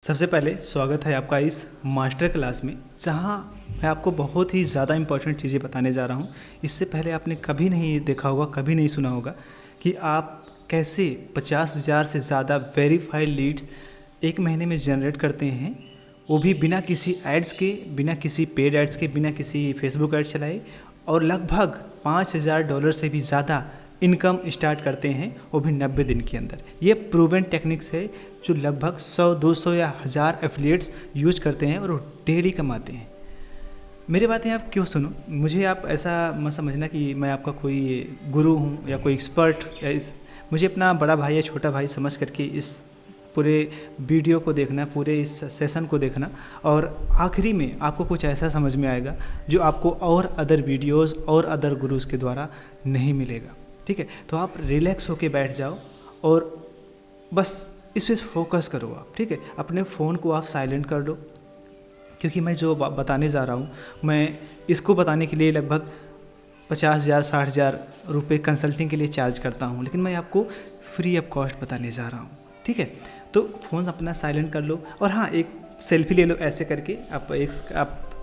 सबसे पहले स्वागत है आपका इस मास्टर क्लास में, जहां मैं आपको बहुत ही ज़्यादा इम्पोर्टेंट चीज़ें बताने जा रहा हूं। इससे पहले आपने कभी नहीं देखा होगा, कभी नहीं सुना होगा कि आप कैसे 50,000 से ज़्यादा वेरीफाइड लीड्स एक महीने में जनरेट करते हैं, वो भी बिना किसी एड्स के, बिना किसी पेड एड्स के, बिना किसी फेसबुक एड चलाए, और लगभग $5,000 से भी ज़्यादा इनकम स्टार्ट करते हैं, वो भी 90 दिन के अंदर। ये प्रूवन टेक्निक्स है जो लगभग 100, 200 या 1000 एफिलिएट्स यूज करते हैं और वो डेली कमाते हैं। मेरी बातें आप क्यों सुनो, मुझे आप ऐसा मत समझना कि मैं आपका कोई गुरु हूँ या कोई एक्सपर्ट, या मुझे अपना बड़ा भाई या छोटा भाई समझ करके इस पूरे वीडियो को देखना, पूरे इस सेशन को देखना, और आखिरी में आपको कुछ ऐसा समझ में आएगा जो आपको और अदर वीडियोस और अदर गुरुज के द्वारा नहीं मिलेगा। ठीक है, तो आप रिलैक्स होके बैठ जाओ और बस इस पर फोकस करो आप। ठीक है, अपने फ़ोन को आप साइलेंट कर दो, क्योंकि मैं जो बताने जा रहा हूँ, मैं इसको बताने के लिए लगभग 50,000 60,000 रुपये कंसल्टिंग के लिए चार्ज करता हूँ, लेकिन मैं आपको फ्री ऑफ कॉस्ट बताने जा रहा हूँ। ठीक है, तो फ़ोन अपना साइलेंट कर लो, और हाँ, एक सेल्फी ले लो ऐसे करके। आप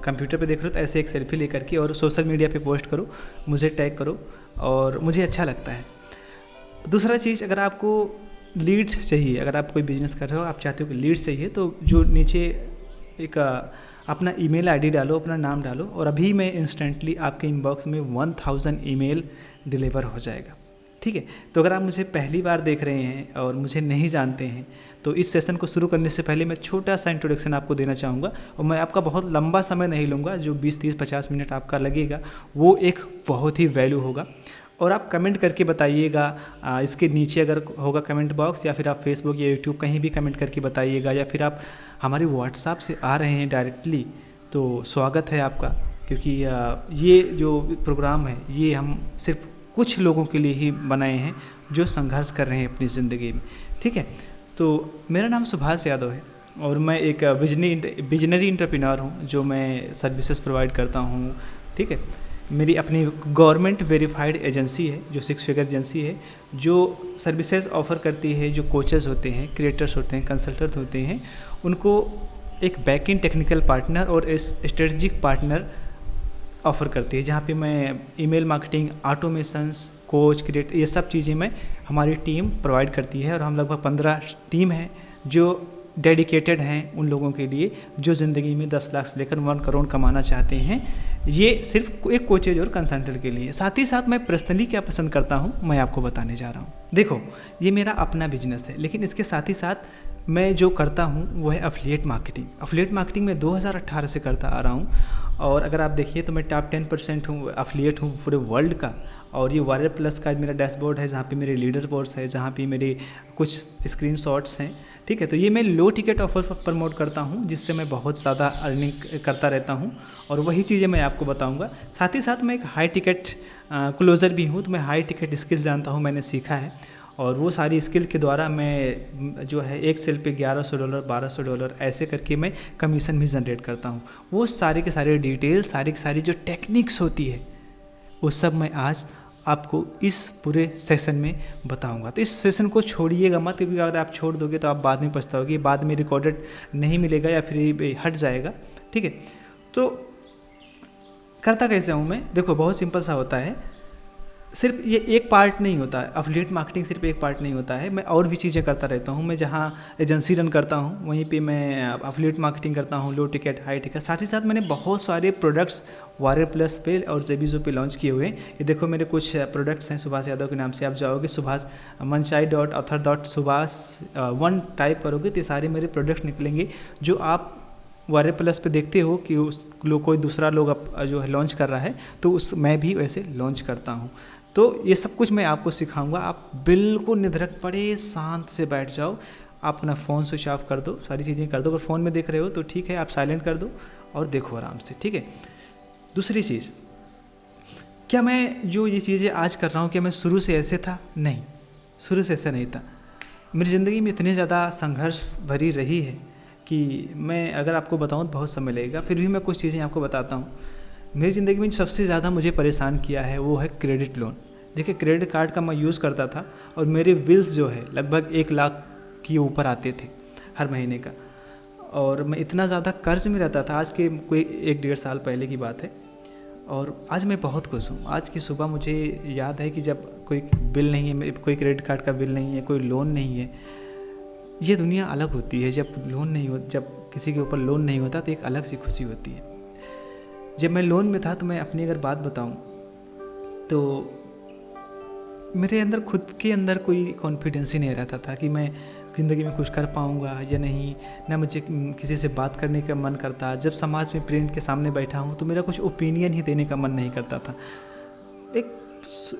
कंप्यूटर पे देख रहे हो तो ऐसे एक सेल्फी ले करके और सोशल मीडिया पे पोस्ट करो, मुझे टैग करो, और मुझे अच्छा लगता है। दूसरा चीज़, अगर आपको लीड्स चाहिए, अगर आप कोई बिजनेस कर रहे हो, आप चाहते हो कि लीड्स चाहिए, तो जो नीचे एक अपना ईमेल आईडी डालो, अपना नाम डालो, और अभी मैं इंस्टेंटली आपके इनबॉक्स में 1000 ईमेल डिलीवर हो जाएगा। ठीक है, तो अगर आप मुझे पहली बार देख रहे हैं और मुझे नहीं जानते हैं, तो इस सेशन को शुरू करने से पहले मैं छोटा सा इंट्रोडक्शन आपको देना चाहूँगा, और मैं आपका बहुत लंबा समय नहीं लूँगा। जो 20, 30, 50 मिनट आपका लगेगा, वो एक बहुत ही वैल्यू होगा। और आप कमेंट करके बताइएगा, इसके नीचे अगर होगा कमेंट बॉक्स, या फिर आप फेसबुक या यूट्यूब कहीं भी कमेंट करके बताइएगा, या फिर आप हमारे व्हाट्सएप से आ रहे हैं डायरेक्टली, तो स्वागत है आपका। क्योंकि ये जो प्रोग्राम है, ये हम सिर्फ कुछ लोगों के लिए ही बनाए हैं जो संघर्ष कर रहे हैं अपनी ज़िंदगी में। ठीक है, तो मेरा नाम सुभाष यादव है, और मैं एक विजनरी एंटरप्रेन्योर हूँ, जो मैं सर्विसेज प्रोवाइड करता हूँ। ठीक है, मेरी अपनी गवर्नमेंट वेरीफाइड एजेंसी है, जो 6 फिगर एजेंसी है, जो सर्विसेज ऑफ़र करती है। जो कोचेस होते हैं, क्रिएटर्स होते हैं, कंसल्टेंट होते हैं, उनको एक बैक एंड टेक्निकल पार्टनर और स्ट्रेटजिक पार्टनर ऑफ़र करती है, जहाँ पे मैं email marketing, automations, coach, create, ये सब चीज़ें मैं हमारी टीम प्रोवाइड करती है। और हम लगभग 15 टीम हैं जो डेडिकेटेड हैं उन लोगों के लिए जो ज़िंदगी में 10 लाख से लेकर 1 करोड़ कमाना चाहते हैं। ये सिर्फ एक कोचेज और कंसल्टेंट के लिए। साथ ही साथ मैं पर्सनली क्या पसंद करता हूँ, मैं आपको बताने जा रहा हूँ। देखो, ये मेरा अपना बिजनेस है, लेकिन इसके साथ ही साथ मैं जो करता हूँ वो है एफिलिएट मार्केटिंग। एफिलिएट मार्केटिंग मैं 2018 से करता आ रहा हूँ, और अगर आप देखिए तो मैं टॉप 10% हूँ, एफिलिएट हूँ पूरे वर्ल्ड का। और ये वायरल प्लस का मेरा डैशबोर्ड है, जहाँ पे मेरे लीडर बोर्ड्स है, जहाँ पे मेरे कुछ स्क्रीनशॉट्स हैं। ठीक है, तो ये मैं लो टिकट ऑफर पर प्रमोट करता हूँ, जिससे मैं बहुत ज़्यादा अर्निंग करता रहता हूँ, और वही चीज़ें मैं आपको बताऊँगा। साथ ही साथ मैं एक हाई टिकट क्लोज़र भी हूँ, तो मैं हाई टिकट स्किल्स जानता हूँ, मैंने सीखा है, और वो सारी स्किल के द्वारा मैं जो है एक सेल पे $1100, $1200 ऐसे करके मैं कमीशन भी जनरेट करता हूँ। वो सारे के सारे डिटेल, सारी की सारी जो टेक्निक्स होती है, वो सब मैं आज आपको इस पूरे सेशन में बताऊंगा। तो इस सेशन को छोड़िएगा मत, क्योंकि अगर आप छोड़ दोगे तो आप बाद में पछताओगे, बाद में रिकॉर्डेड नहीं मिलेगा या फिर हट जाएगा। ठीक है, तो करता कैसे हूँ मैं? देखो, बहुत सिंपल सा होता है। सिर्फ ये एक पार्ट नहीं होता है, एफिलिएट मार्केटिंग सिर्फ एक पार्ट नहीं होता है। मैं और भी चीज़ें करता रहता हूँ। मैं जहाँ एजेंसी रन करता हूँ, वहीं पे मैं एफिलिएट मार्केटिंग करता हूँ, लो टिकट, हाई टिकट। साथ ही साथ मैंने बहुत सारे प्रोडक्ट्स वायरल प्लस पे और जेबीजो पे लॉन्च किए हुए हैं। ये देखो, मेरे कुछ प्रोडक्ट्स हैं सुभाष यादव के नाम से। आप जाओगे सुभाष manchai.author.subhash1 टाइप करोगे तो सारे मेरे प्रोडक्ट्स निकलेंगे, जो आप वायरल प्लस पे देखते हो कि कोई दूसरा लोग जो है लॉन्च कर रहा है, तो मैं भी वैसे लॉन्च करता हूँ। तो ये सब कुछ मैं आपको सिखाऊंगा। आप बिल्कुल निधड़क पड़े शांत से बैठ जाओ, आप अपना फ़ोन स्विच ऑफ कर दो, सारी चीज़ें कर दो। अगर फ़ोन में देख रहे हो तो ठीक है, आप साइलेंट कर दो और देखो आराम से। ठीक है, दूसरी चीज़, क्या मैं जो ये चीज़ें आज कर रहा हूँ, क्या मैं शुरू से ऐसे था? नहीं, शुरू से ऐसा नहीं था। मेरी ज़िंदगी में इतनी ज़्यादा संघर्ष भरी रही है कि मैं अगर आपको बताऊँ तो बहुत समय लगेगा, फिर भी मैं कुछ चीज़ें आपको बताता हूँ। मेरी ज़िंदगी में सबसे ज़्यादा मुझे परेशान किया है वो है क्रेडिट लोन। देखिए, क्रेडिट कार्ड का मैं यूज़ करता था, और मेरे बिल्स जो है लगभग 1 लाख के ऊपर आते थे हर महीने का। और मैं इतना ज़्यादा कर्ज में रहता था, आज के कोई 1-1.5 साल पहले की बात है। और आज मैं बहुत खुश हूँ। आज की सुबह मुझे याद है कि जब कोई बिल नहीं है, कोई क्रेडिट कार्ड का बिल नहीं है, कोई लोन नहीं है, ये दुनिया अलग होती है। जब किसी के ऊपर लोन नहीं होता तो एक अलग सी खुशी होती है। जब मैं लोन में था तो मैं अपनी अगर बात बताऊं तो मेरे अंदर खुद के अंदर कोई कॉन्फिडेंस ही नहीं रहता था कि मैं ज़िंदगी में कुछ कर पाऊंगा या नहीं। ना मुझे किसी से बात करने का मन करता। जब समाज में पेरेंट के सामने बैठा हूँ तो मेरा कुछ ओपिनियन ही देने का मन नहीं करता था।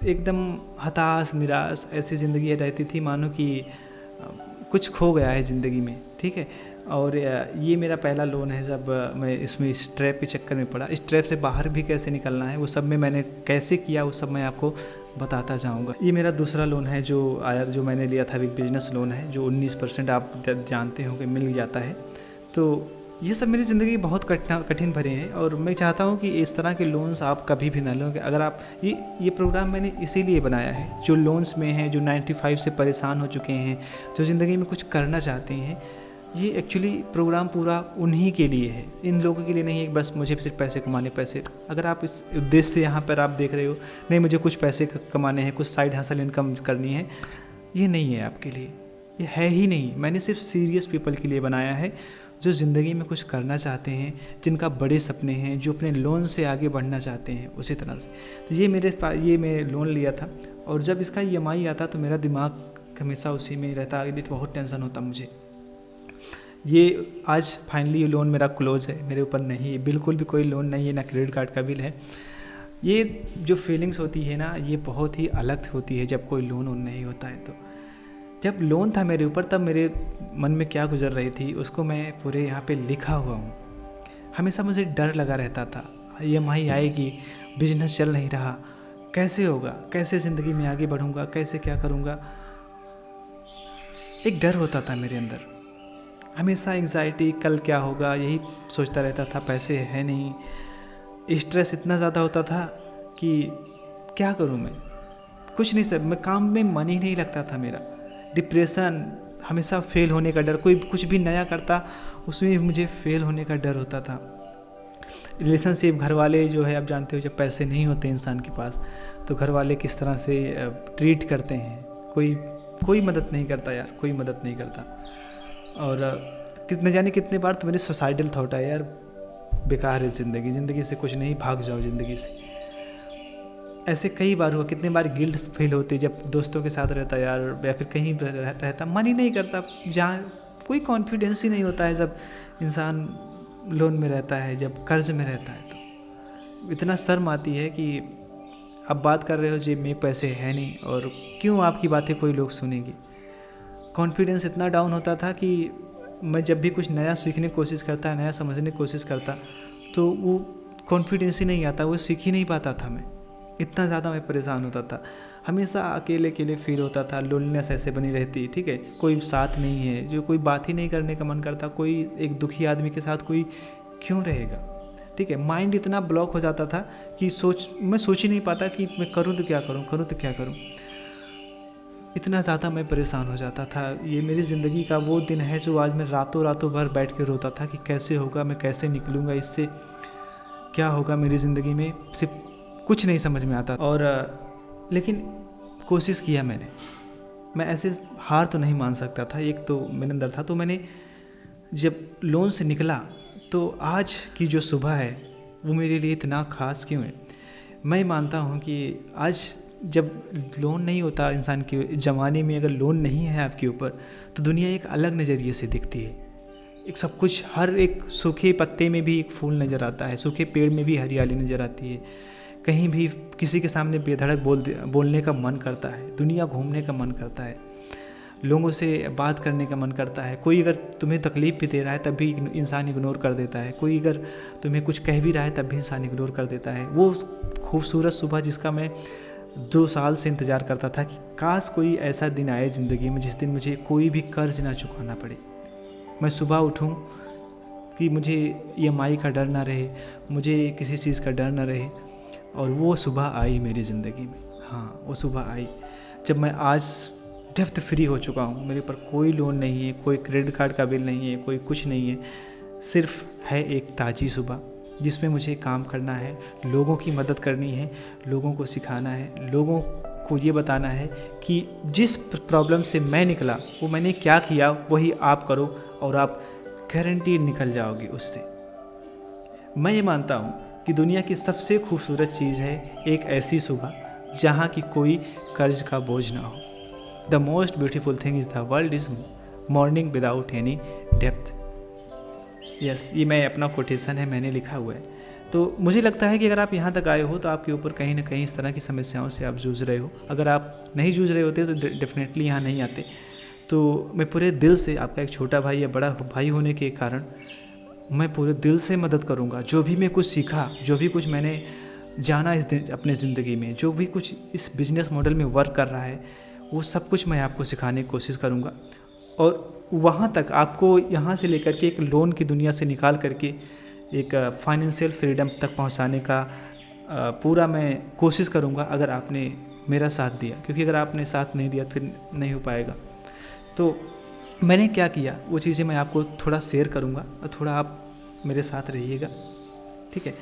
एकदम हताश, निराश ऐसी ज़िंदगी रहती थी, मानो कि कुछ खो गया है ज़िंदगी में, ठीक है। और ये मेरा पहला लोन है। जब मैं इसमें इस ट्रैप के चक्कर में पड़ा, इस ट्रैप से बाहर भी कैसे निकलना है वो सब में मैंने कैसे किया, वो सब मैं आपको बताता जाऊंगा। ये मेरा दूसरा लोन है जो मैंने लिया था, एक बिजनेस लोन है जो 19% आप जानते होंगे मिल जाता है। तो ये सब मेरी ज़िंदगी बहुत कठिन भरे हैं और मैं चाहता हूँ कि इस तरह के लोन्स आप कभी भी ना लो। अगर आप ये प्रोग्राम मैंने इसीलिए बनाया है, जो लोन्स में हैं, जो 95 से परेशान हो चुके हैं, जो ज़िंदगी में कुछ करना चाहते हैं, ये एक्चुअली प्रोग्राम पूरा उन्हीं के लिए है, इन लोगों के लिए नहीं है बस मुझे सिर्फ पैसे कमाने पैसे। अगर आप इस उद्देश्य से यहाँ पर आप देख रहे हो, नहीं मुझे कुछ पैसे कमाने हैं, कुछ साइड हसल इनकम करनी है, ये नहीं है आपके लिए, ये है ही नहीं। मैंने सिर्फ सीरियस पीपल के लिए बनाया है, जो ज़िंदगी में कुछ करना चाहते हैं, जिनका बड़े सपने हैं, जो अपने लोन से आगे बढ़ना चाहते हैं उसी तरह से। तो ये मैं लोन लिया था और जब इसका EMI आता तो मेरा दिमाग हमेशा उसी में रहता, बहुत टेंशन होता मुझे। ये आज फाइनली ये लोन मेरा क्लोज है, मेरे ऊपर नहीं है, बिल्कुल भी कोई लोन नहीं है, ना क्रेडिट कार्ड का बिल है। ये जो फीलिंग्स होती है ना, ये बहुत ही अलग होती है जब कोई लोन नहीं होता है। तो जब लोन था मेरे ऊपर तब मेरे मन में क्या गुजर रही थी उसको मैं पूरे यहाँ पे लिखा हुआ हूँ। हमेशा मुझे डर लगा रहता था, EMI आएगी, बिजनेस चल नहीं रहा, कैसे होगा, कैसे ज़िंदगी में आगे बढ़ूँगा, कैसे क्या करूँगा। एक डर होता था मेरे अंदर, हमेशा एंग्जाइटी, कल क्या होगा यही सोचता रहता था। पैसे है नहीं, स्ट्रेस इतना ज़्यादा होता था कि क्या करूं मैं, कुछ नहीं सब, मैं काम में मन ही नहीं लगता था मेरा। डिप्रेशन, हमेशा फेल होने का डर, कोई कुछ भी नया करता उसमें मुझे फेल होने का डर होता था। रिलेशनशिप, घर वाले जो है आप जानते हो, जब पैसे नहीं होते इंसान के पास तो घर वाले किस तरह से ट्रीट करते हैं, कोई मदद नहीं करता यार, कोई मदद नहीं करता। और कितने बार तो मेरे सुसाइडल थॉट है यार, बेकार है ज़िंदगी से कुछ नहीं, भाग जाओ ज़िंदगी से। ऐसे कई बार हुआ, कितने बार गिल्ट फील होती जब दोस्तों के साथ रहता यार, या फिर कहीं रहता, मन ही नहीं करता, जहाँ कोई कॉन्फिडेंस ही नहीं होता है जब इंसान लोन में रहता है, जब कर्ज में रहता है। तो इतना शर्म आती है कि अब बात कर रहे हो जेब में पैसे है नहीं और क्यों आपकी बातें कोई लोग सुनेंगे। कॉन्फिडेंस इतना डाउन होता था कि मैं जब भी कुछ नया सीखने की कोशिश करता, नया समझने की कोशिश करता तो वो कॉन्फिडेंस ही नहीं आता, वो सीख ही नहीं पाता था। मैं इतना ज़्यादा मैं परेशान होता था, हमेशा अकेले फील होता था, लोनलीनेस ऐसे बनी रहती, ठीक है। कोई साथ नहीं है, जो कोई बात ही नहीं करने का मन करता, कोई एक दुखी आदमी के साथ कोई क्यों रहेगा, ठीक है। माइंड इतना ब्लॉक हो जाता था कि मैं सोच ही नहीं पाता कि मैं करूँ तो क्या करूँ। इतना ज़्यादा मैं परेशान हो जाता था। ये मेरी ज़िंदगी का वो दिन है जो आज मैं रातों भर बैठ के रोता था कि कैसे होगा, मैं कैसे निकलूँगा इससे, क्या होगा मेरी ज़िंदगी में, सिर्फ कुछ नहीं समझ में आता। और लेकिन कोशिश किया मैंने, मैं ऐसे हार तो नहीं मान सकता था, एक तो मेरे अंदर था। तो मैंने जब लोन से निकला तो आज की जो सुबह है वो मेरे लिए इतना ख़ास क्यों है। मैं मानता हूँ कि आज जब लोन नहीं होता इंसान के ज़माने में, अगर लोन नहीं है आपके ऊपर तो दुनिया एक अलग नज़रिए से दिखती है। एक सब कुछ, हर एक सूखे पत्ते में भी एक फूल नज़र आता है, सूखे पेड़ में भी हरियाली नज़र आती है, कहीं भी किसी के सामने बेधड़क बोलने का मन करता है, दुनिया घूमने का मन करता है, लोगों से बात करने का मन करता है। कोई अगर तुम्हें तकलीफ़ भी दे रहा है तब भी इंसान इग्नोर कर देता है, कोई अगर तुम्हें कुछ कह भी रहा है तब भी इंसान इग्नोर कर देता है। वो खूबसूरत सुबह जिसका मैं 2 साल से इंतज़ार करता था कि काश कोई ऐसा दिन आए ज़िंदगी में जिस दिन मुझे कोई भी कर्ज ना चुकाना पड़े। मैं सुबह उठूं कि मुझे EMI का डर ना रहे, मुझे किसी चीज़ का डर ना रहे। और वो सुबह आई मेरी ज़िंदगी में, हाँ वो सुबह आई जब मैं आज डेप्थ फ्री हो चुका हूँ। मेरे ऊपर कोई लोन नहीं है, कोई क्रेडिट कार्ड का बिल नहीं है, कोई कुछ नहीं है। सिर्फ है एक ताज़ी सुबह जिसमें मुझे काम करना है, लोगों की मदद करनी है, लोगों को सिखाना है, लोगों को ये बताना है कि जिस प्रॉब्लम से मैं निकला वो मैंने क्या किया वही आप करो और आप गारंटीड निकल जाओगे उससे। मैं ये मानता हूँ कि दुनिया की सबसे खूबसूरत चीज़ है एक ऐसी सुबह जहाँ की कोई कर्ज का बोझ ना हो। The most beautiful thing is the world is morning without any depth. Yes, ये मैं अपना कोटेशन है, मैंने लिखा हुआ है। तो मुझे लगता है कि अगर आप यहाँ तक आए हो तो आपके ऊपर कहीं ना कहीं इस तरह की समस्याओं से आप जूझ रहे हो। अगर आप नहीं जूझ रहे होते तो डेफिनेटली यहाँ नहीं आते। तो मैं पूरे दिल से, आपका एक छोटा भाई या बड़ा भाई होने के कारण मैं पूरे दिल से मदद करूँगा। जो भी मैं कुछ सीखा, जो भी कुछ मैंने जाना अपने ज़िंदगी में, जो भी कुछ इस बिजनेस मॉडल में वर्क कर रहा है, वो सब कुछ मैं आपको सिखाने की कोशिश करूँगा। और वहाँ तक आपको यहाँ से लेकर के एक लोन की दुनिया से निकाल करके एक फाइनेंशियल फ्रीडम तक पहुँचाने का पूरा मैं कोशिश करूँगा अगर आपने मेरा साथ दिया। क्योंकि अगर आपने साथ नहीं दिया फिर नहीं हो पाएगा। तो मैंने क्या किया वो चीज़ें मैं आपको थोड़ा शेयर करूँगा और थोड़ा आप मेरे साथ रहिएगा, ठीक है।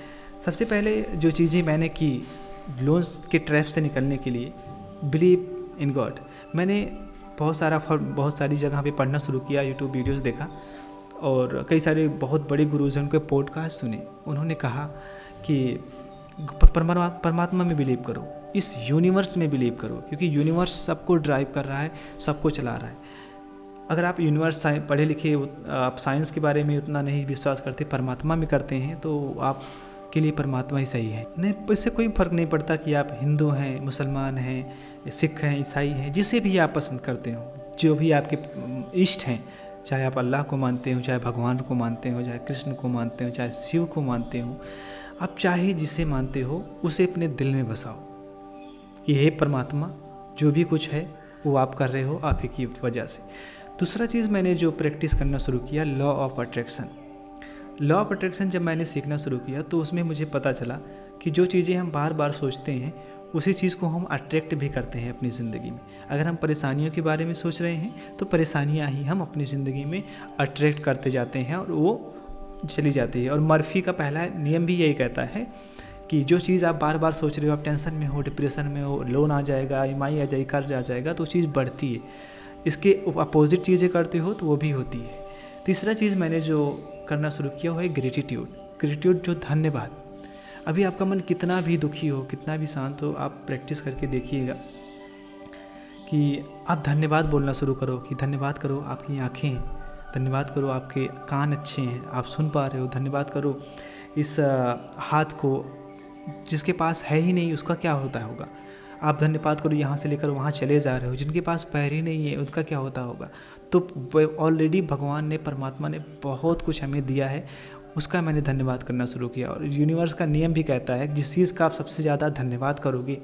सबसे पहले जो चीज़ें मैंने की लोन्स के ट्रैप से निकलने के लिए, बिलीव इन गॉड। मैंने बहुत सारी जगह पे पढ़ना शुरू किया, यूट्यूब वीडियोस देखा और कई सारे बहुत बड़े गुरुज हैं, उनके पॉडकास्ट सुने। उन्होंने कहा कि परमात्मा में बिलीव करो, इस यूनिवर्स में बिलीव करो, क्योंकि यूनिवर्स सबको ड्राइव कर रहा है, सबको चला रहा है। अगर आप यूनिवर्स पढ़े लिखे, आप साइंस के बारे में उतना नहीं विश्वास करते, परमात्मा में करते हैं, तो आप के लिए परमात्मा ही सही है। नहीं, इससे कोई फ़र्क नहीं पड़ता कि आप हिंदू हैं, मुसलमान हैं, सिख हैं, ईसाई हैं, जिसे भी आप पसंद करते हो, जो भी आपके इष्ट हैं, चाहे आप अल्लाह को मानते हो, चाहे भगवान को मानते हो, चाहे कृष्ण को मानते हो, चाहे शिव को मानते हो, आप चाहे जिसे मानते हो उसे अपने दिल में बसाओ कि हे परमात्मा, जो भी कुछ है वो आप कर रहे हो आप ही की वजह से। दूसरा चीज़ मैंने जो प्रैक्टिस करना शुरू किया, law of attraction. Law of attraction जब मैंने सीखना शुरू किया तो उसमें मुझे पता चला कि जो चीज़ें हम बार बार सोचते हैं उसी चीज़ को हम अट्रैक्ट भी करते हैं अपनी ज़िंदगी में। अगर हम परेशानियों के बारे में सोच रहे हैं तो परेशानियां ही हम अपनी ज़िंदगी में अट्रैक्ट करते जाते हैं और वो चली जाती है। और मर्फी का पहला नियम भी यही कहता है कि जो चीज़ आप बार बार सोच रहे हो, आप टेंशन में हो, डिप्रेशन में हो, लोन आ जाएगा, ईएमआई आ जाएगी, कर्ज आ जाएगा, तो चीज़ बढ़ती है। इसके अपोजिट चीज़ें करते हो तो वो भी होती है। तीसरा चीज़ मैंने जो करना शुरू किया वो है ग्रेटिट्यूड। ग्रेटिट्यूड जो धन्यवाद। अभी आपका मन कितना भी दुखी हो, कितना भी शांत हो, आप प्रैक्टिस करके देखिएगा कि आप धन्यवाद बोलना शुरू करो। कि धन्यवाद करो आपकी आँखें हैं, धन्यवाद करो आपके कान अच्छे हैं, आप सुन पा रहे हो, धन्यवाद करो इस हाथ को जिसके पास है ही नहीं उसका क्या होता होगा। आप धन्यवाद करो यहाँ से लेकर वहाँ चले जा रहे हो, जिनके पास पैर ही नहीं है उनका क्या होता होगा। तो ऑलरेडी भगवान ने, परमात्मा ने बहुत कुछ हमें दिया है, उसका मैंने धन्यवाद करना शुरू किया। और यूनिवर्स का नियम भी कहता है कि जिस चीज़ का आप सबसे ज़्यादा धन्यवाद करोगे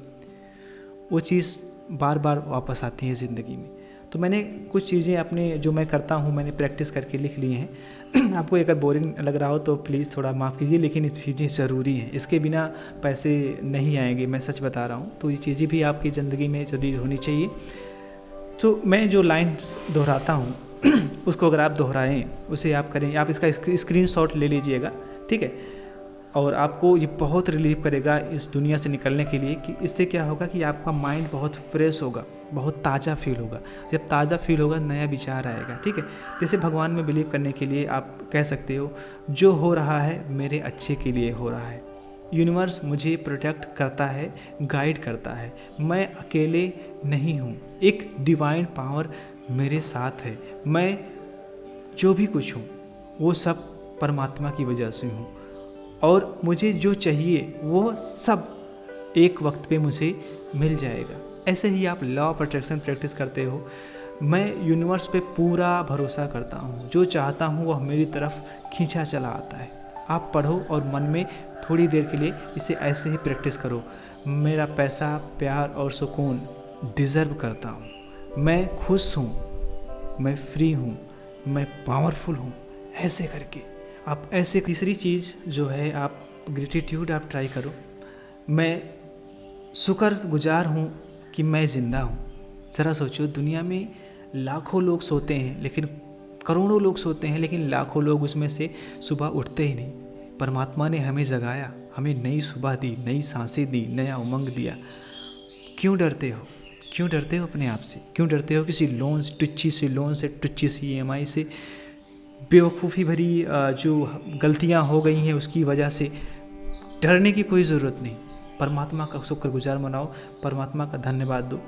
वो चीज़ बार बार वापस आती है ज़िंदगी में। तो मैंने कुछ चीज़ें अपने जो मैं करता हूँ मैंने प्रैक्टिस करके लिख ली हैं। आपको अगर बोरिंग लग रहा हो तो प्लीज़ थोड़ा माफ़ कीजिए, लेकिन ये चीज़ें ज़रूरी हैं, इसके बिना पैसे नहीं आएंगे, मैं सच बता रहा हूँ। तो ये चीज़ें भी आपकी ज़िंदगी में ज़रूरी होनी चाहिए। तो मैं जो लाइन्स दोहराता हूँ उसको अगर आप दोहराएं, उसे आप करें, आप इसका स्क्रीनशॉट ले लीजिएगा, ठीक है। और आपको ये बहुत रिलीफ करेगा इस दुनिया से निकलने के लिए। कि इससे क्या होगा कि आपका माइंड बहुत फ्रेश होगा, बहुत ताज़ा फील होगा। जब ताज़ा फील होगा नया विचार आएगा, ठीक है। जैसे भगवान में बिलीव करने के लिए आप कह सकते हो, जो हो रहा है मेरे अच्छे के लिए हो रहा है। यूनिवर्स मुझे प्रोटेक्ट करता है, गाइड करता है, मैं अकेले नहीं हूँ, एक डिवाइन पावर मेरे साथ है। मैं जो भी कुछ हूँ वो सब परमात्मा की वजह से हूँ और मुझे जो चाहिए वो सब एक वक्त पे मुझे मिल जाएगा। ऐसे ही आप लॉ ऑफ अट्रैक्शन प्रैक्टिस करते हो। मैं यूनिवर्स पे पूरा भरोसा करता हूँ, जो चाहता हूँ वह मेरी तरफ खींचा चला आता है। आप पढ़ो और मन में थोड़ी देर के लिए इसे ऐसे ही प्रैक्टिस करो। मेरा पैसा, प्यार और सुकून डिज़र्व करता हूँ, मैं खुश हूँ, मैं फ्री हूँ, मैं पावरफुल हूँ। ऐसे करके आप ऐसे। तीसरी चीज़ जो है, आप ग्रेटिट्यूड आप ट्राई करो। मैं शुक्रगुजार हूँ कि मैं ज़िंदा हूँ। ज़रा सोचो, दुनिया में लाखों लोग सोते हैं लेकिन करोड़ों लोग सोते हैं लेकिन लाखों लोग उसमें से सुबह उठते ही नहीं। परमात्मा ने हमें जगाया, हमें नई सुबह दी, नई सांसें दी, नया उमंग दिया। क्यों डरते हो? क्यों डरते हो अपने आप से? क्यों डरते हो किसी लोन से, टुच्ची सी EMI से, बेवकूफ़ी भरी जो गलतियां हो गई हैं उसकी वजह से? डरने की कोई ज़रूरत नहीं। परमात्मा का शुक्रगुजार मनाओ, परमात्मा का धन्यवाद दो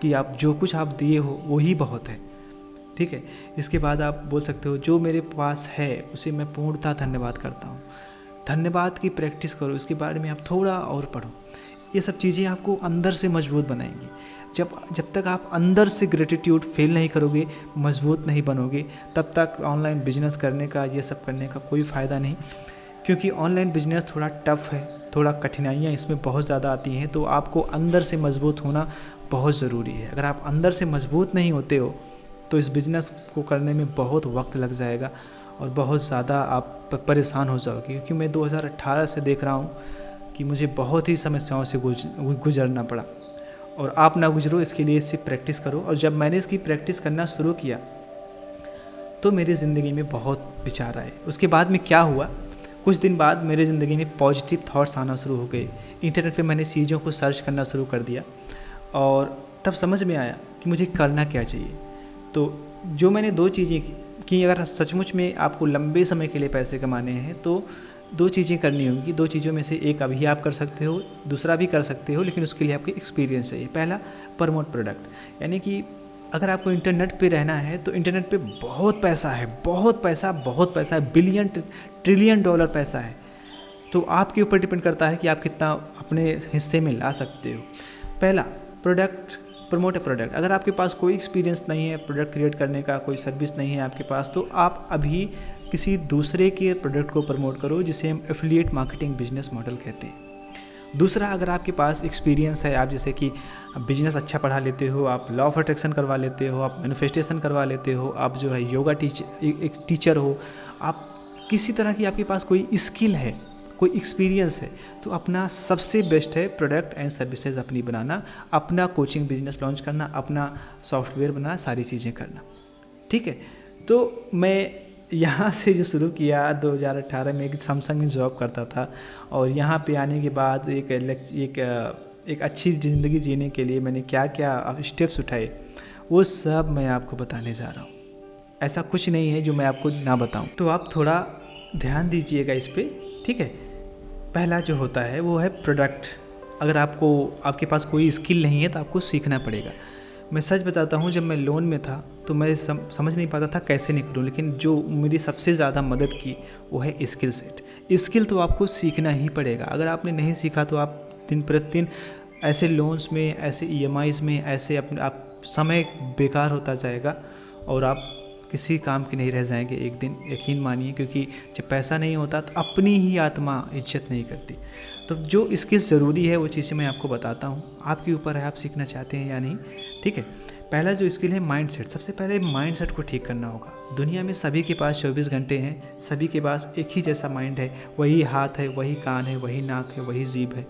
कि आप जो कुछ आप दिए हो वो ही बहुत है। ठीक है, इसके बाद आप बोल सकते हो जो मेरे पास है उसे मैं पूर्णतः धन्यवाद करता हूँ। धन्यवाद की प्रैक्टिस करो, इसके बारे में आप थोड़ा और पढ़ो। ये सब चीज़ें आपको अंदर से मजबूत बनाएंगी। जब तक आप अंदर से ग्रेटिट्यूड फील नहीं करोगे, मजबूत नहीं बनोगे, तब तक ऑनलाइन बिजनेस करने का, ये सब करने का कोई फ़ायदा नहीं। क्योंकि ऑनलाइन बिजनेस थोड़ा टफ है, थोड़ा कठिनाइयाँ इसमें बहुत ज़्यादा आती हैं, तो आपको अंदर से मजबूत होना बहुत ज़रूरी है। अगर आप अंदर से मजबूत नहीं होते हो तो इस बिज़नेस को करने में बहुत वक्त लग जाएगा और बहुत ज़्यादा आप परेशान हो जाओगे। क्योंकि मैं 2018 से देख रहा हूँ कि मुझे बहुत ही समस्याओं से गुजरना पड़ा, और आप ना गुजरो इसके लिए इससे प्रैक्टिस करो। और जब मैंने इसकी प्रैक्टिस करना शुरू किया तो मेरी ज़िंदगी में बहुत विचार आए। उसके बाद में क्या हुआ, कुछ दिन बाद मेरे ज़िंदगी में पॉजिटिव थॉट्स आना शुरू हो गए। इंटरनेट पे मैंने चीज़ों को सर्च करना शुरू कर दिया और तब समझ में आया कि मुझे करना क्या चाहिए। तो जो मैंने 2 चीज़ें की, अगर सचमुच में आपको लंबे समय के लिए पैसे कमाने हैं तो 2 चीज़ें करनी होंगी। 2 चीज़ों में से एक अभी आप कर सकते हो, दूसरा भी कर सकते हो, लेकिन उसके लिए आपके एक्सपीरियंस चाहिए। पहला, प्रमोट प्रोडक्ट। यानी कि अगर आपको इंटरनेट पे रहना है तो इंटरनेट पे बहुत पैसा है, बहुत पैसा है, बिलियन ट्रिलियन डॉलर पैसा है। तो आपके ऊपर डिपेंड करता है कि आप कितना अपने हिस्से में ला सकते हो। पहला, प्रोडक्ट, प्रमोट ए प्रोडक्ट। अगर आपके पास कोई एक्सपीरियंस नहीं है प्रोडक्ट क्रिएट करने का, कोई सर्विस नहीं है आपके पास, तो आप अभी किसी दूसरे के प्रोडक्ट को प्रमोट करो, जिसे हम एफिलिएट मार्केटिंग बिजनेस मॉडल कहते हैं। दूसरा, अगर आपके पास एक्सपीरियंस है, आप जैसे कि बिजनेस अच्छा पढ़ा लेते हो, आप लॉ ऑफ अट्रैक्शन करवा लेते हो, आप मैनिफेस्टेशन करवा लेते हो, आप जो है योगा एक टीचर हो, आप किसी तरह की आपके पास कोई स्किल है, कोई एक्सपीरियंस है, तो अपना सबसे बेस्ट है प्रोडक्ट एंड सर्विसेज अपनी बनाना, अपना कोचिंग बिजनेस लॉन्च करना, अपना सॉफ्टवेयर बनाना, सारी चीज़ें करना। ठीक है, तो मैं यहाँ से जो शुरू किया 2018 में, एक सैमसंग में जॉब करता था, और यहाँ पे आने के बाद एक अच्छी ज़िंदगी जीने के लिए मैंने क्या क्या स्टेप्स उठाए, वो सब मैं आपको बताने जा रहा हूँ। ऐसा कुछ नहीं है जो मैं आपको ना बताऊँ, तो आप थोड़ा ध्यान दीजिएगा इस पर। ठीक है, पहला जो होता है वो है प्रोडक्ट। अगर आपके पास कोई स्किल नहीं है तो आपको सीखना पड़ेगा। मैं सच बताता हूँ, जब मैं लोन में था तो मैं समझ नहीं पाता था कैसे निकलूँ, लेकिन जो मेरी सबसे ज़्यादा मदद की वो है स्किल सेट। स्किल तो आपको सीखना ही पड़ेगा। अगर आपने नहीं सीखा तो आप दिन प्रतिदिन ऐसे लोन्स में, ऐसे EMIs में, ऐसे आप समय बेकार होता जाएगा और आप किसी काम के नहीं रह जाएंगे एक दिन, यकीन मानिए। क्योंकि जब पैसा नहीं होता तो अपनी ही आत्मा इज्जत नहीं करती। तो जो स्किल्स ज़रूरी है वो चीज़ें मैं आपको बताता हूँ, आपके ऊपर है आप सीखना चाहते हैं या नहीं। ठीक है, पहला जो स्किल है माइंडसेट। सबसे पहले माइंडसेट को ठीक करना होगा। दुनिया में सभी के पास 24 घंटे हैं, सभी के पास एक ही जैसा माइंड है, वही हाथ है, वही कान है, वही नाक है, वही जीभ है,